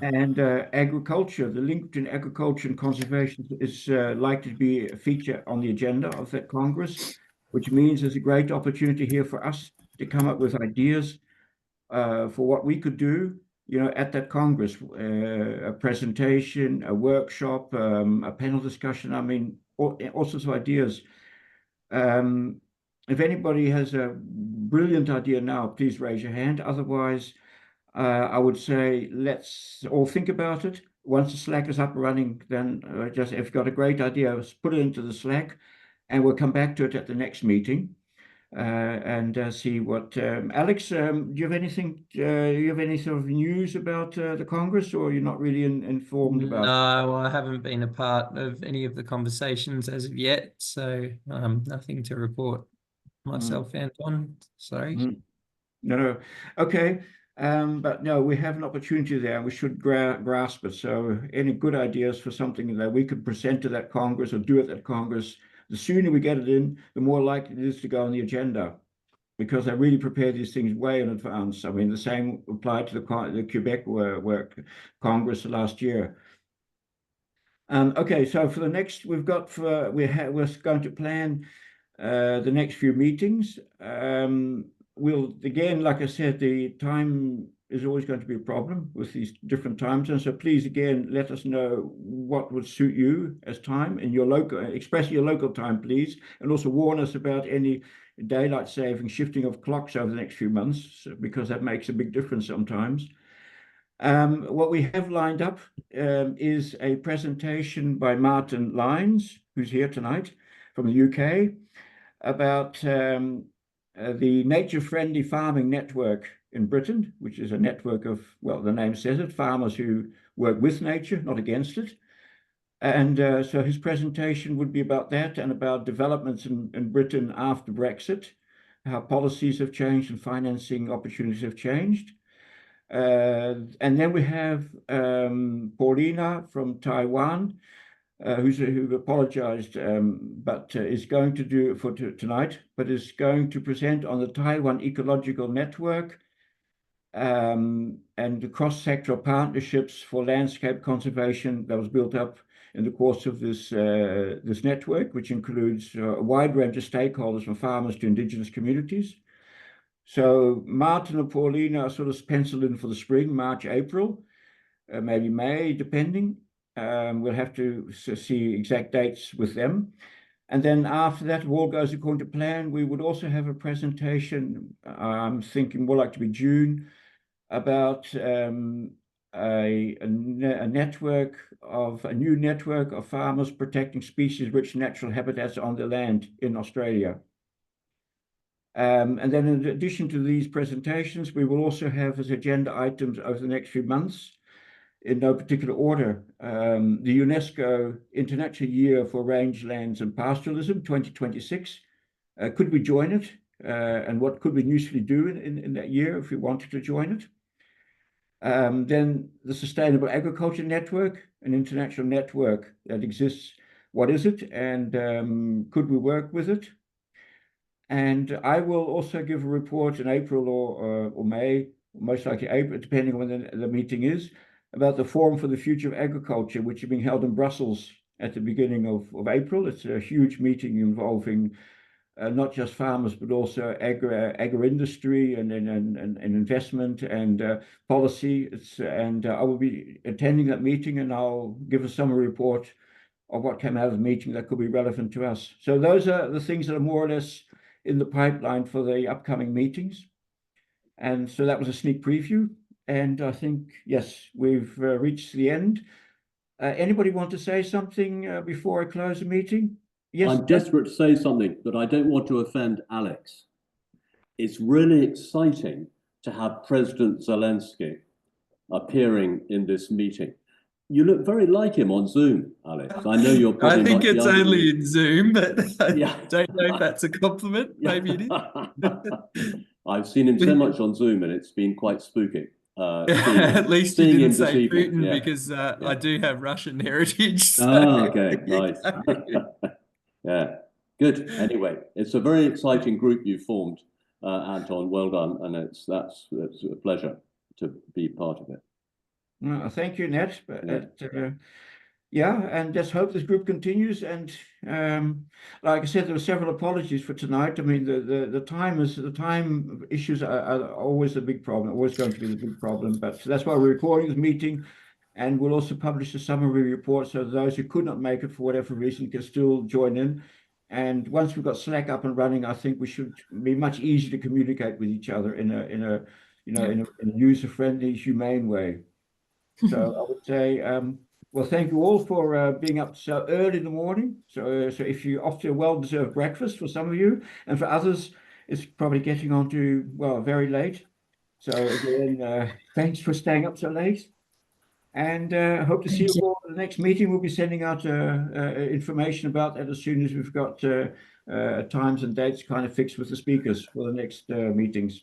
And agriculture, the link between agriculture and conservation is likely to be a feature on the agenda of that Congress, which means there's a great opportunity here for us to come up with ideas for what we could do, you know, at that Congress, a presentation, a workshop, a panel discussion. I mean, all sorts of ideas. If anybody has a brilliant idea now, please raise your hand. Otherwise, I would say let's all think about it. Once the Slack is up and running, then just if you've got a great idea, put it into the Slack, and we'll come back to it at the next meeting and see what. Alex, do you have anything? You have any sort of news about the Congress, or you're not really informed about? No, I haven't been a part of any of the conversations as of yet, so nothing to report myself, Anton. Sorry. No. Okay. But no, we have an opportunity there, and we should grasp it. So any good ideas for something that we could present to that Congress or do at that Congress, the sooner we get it in, the more likely it is to go on the agenda, because I really prepare these things way in advance. I mean, the same applied to the Quebec work Congress last year. Okay, so for the next, we're going to plan the next few meetings. We'll, again, like I said, the time is always going to be a problem with these different time zones. So please, again, let us know what would suit you as time in your local, express your local time, please. And also warn us about any daylight saving, shifting of clocks over the next few months, because that makes a big difference sometimes. What we have lined up is a presentation by Martin Lyons, who's here tonight from the UK, about the nature-friendly farming network in Britain, which is a network of, well, the name says it, farmers who work with nature, not against it. And so his presentation would be about that and about developments in Britain after Brexit, how policies have changed and financing opportunities have changed. And then we have Paulina from Taiwan, who apologized, but is going to do it for tonight, but is going to present on the Taiwan Ecological Network and the cross-sectoral partnerships for landscape conservation that was built up in the course of this network, which includes a wide range of stakeholders from farmers to indigenous communities. So Martin and Paulina are sort of penciled in for the spring, March, April, maybe May, depending. We'll have to see exact dates with them. And then after that, if all goes according to plan, we would also have a presentation, I'm thinking more like to be June, about a new network of farmers protecting species-rich natural habitats on their land in Australia. And then in addition to these presentations, we will also have as agenda items over the next few months, in no particular order, the UNESCO International Year for Rangelands and Pastoralism 2026. Could we join it? And what could we usefully do in that year if we wanted to join it? Then the Sustainable Agriculture Network, an international network that exists. What is it? And could we work with it? And I will also give a report in April or May, most likely April, depending on when the meeting is, about the Forum for the Future of Agriculture, which is being held in Brussels at the beginning of April. It's a huge meeting involving not just farmers, but also agri-industry and investment and policy. I will be attending that meeting, and I'll give a summary report of what came out of the meeting that could be relevant to us. So those are the things that are more or less in the pipeline for the upcoming meetings. And so that was a sneak preview. And I think, yes, we've reached the end. Anybody want to say something before I close the meeting? Yes. I'm desperate to say something, but I don't want to offend Alex. It's really exciting to have President Zelensky appearing in this meeting. You look very like him on Zoom, Alex. I know you're probably I think much it's younger only than in Zoom, but I Yeah. don't know if that's a compliment. Maybe it is. I've seen him so much on Zoom, and it's been quite spooky. At least you seeing him didn't this say evening. Putin, Yeah. because I do have Russian heritage. So Okay, nice. Yeah, good. Anyway, it's a very exciting group you formed, Anton. Well done, and it's a pleasure to be part of it. Well, thank you, Nat. Yeah, and just hope this group continues. And like I said, there were several apologies for tonight. I mean, the time issues are always a big problem, always going to be the big problem. But that's why we're recording this meeting, and we'll also publish a summary report so those who could not make it for whatever reason can still join in. And once we've got Slack up and running, I think we should be much easier to communicate with each other in a user-friendly, humane way. So I would say, well, thank you all for being up so early in the morning. So if you offer a well-deserved breakfast for some of you, and for others, it's probably getting on to, well, very late. So again, thanks for staying up so late. And hope to see you all at the next meeting. We'll be sending out information about that as soon as we've got times and dates kind of fixed with the speakers for the next meetings.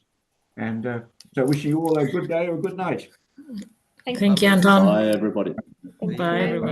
And so wishing you all a good day or a good night. Thank Thank you, Anton. Bye, everybody. Bye, everyone.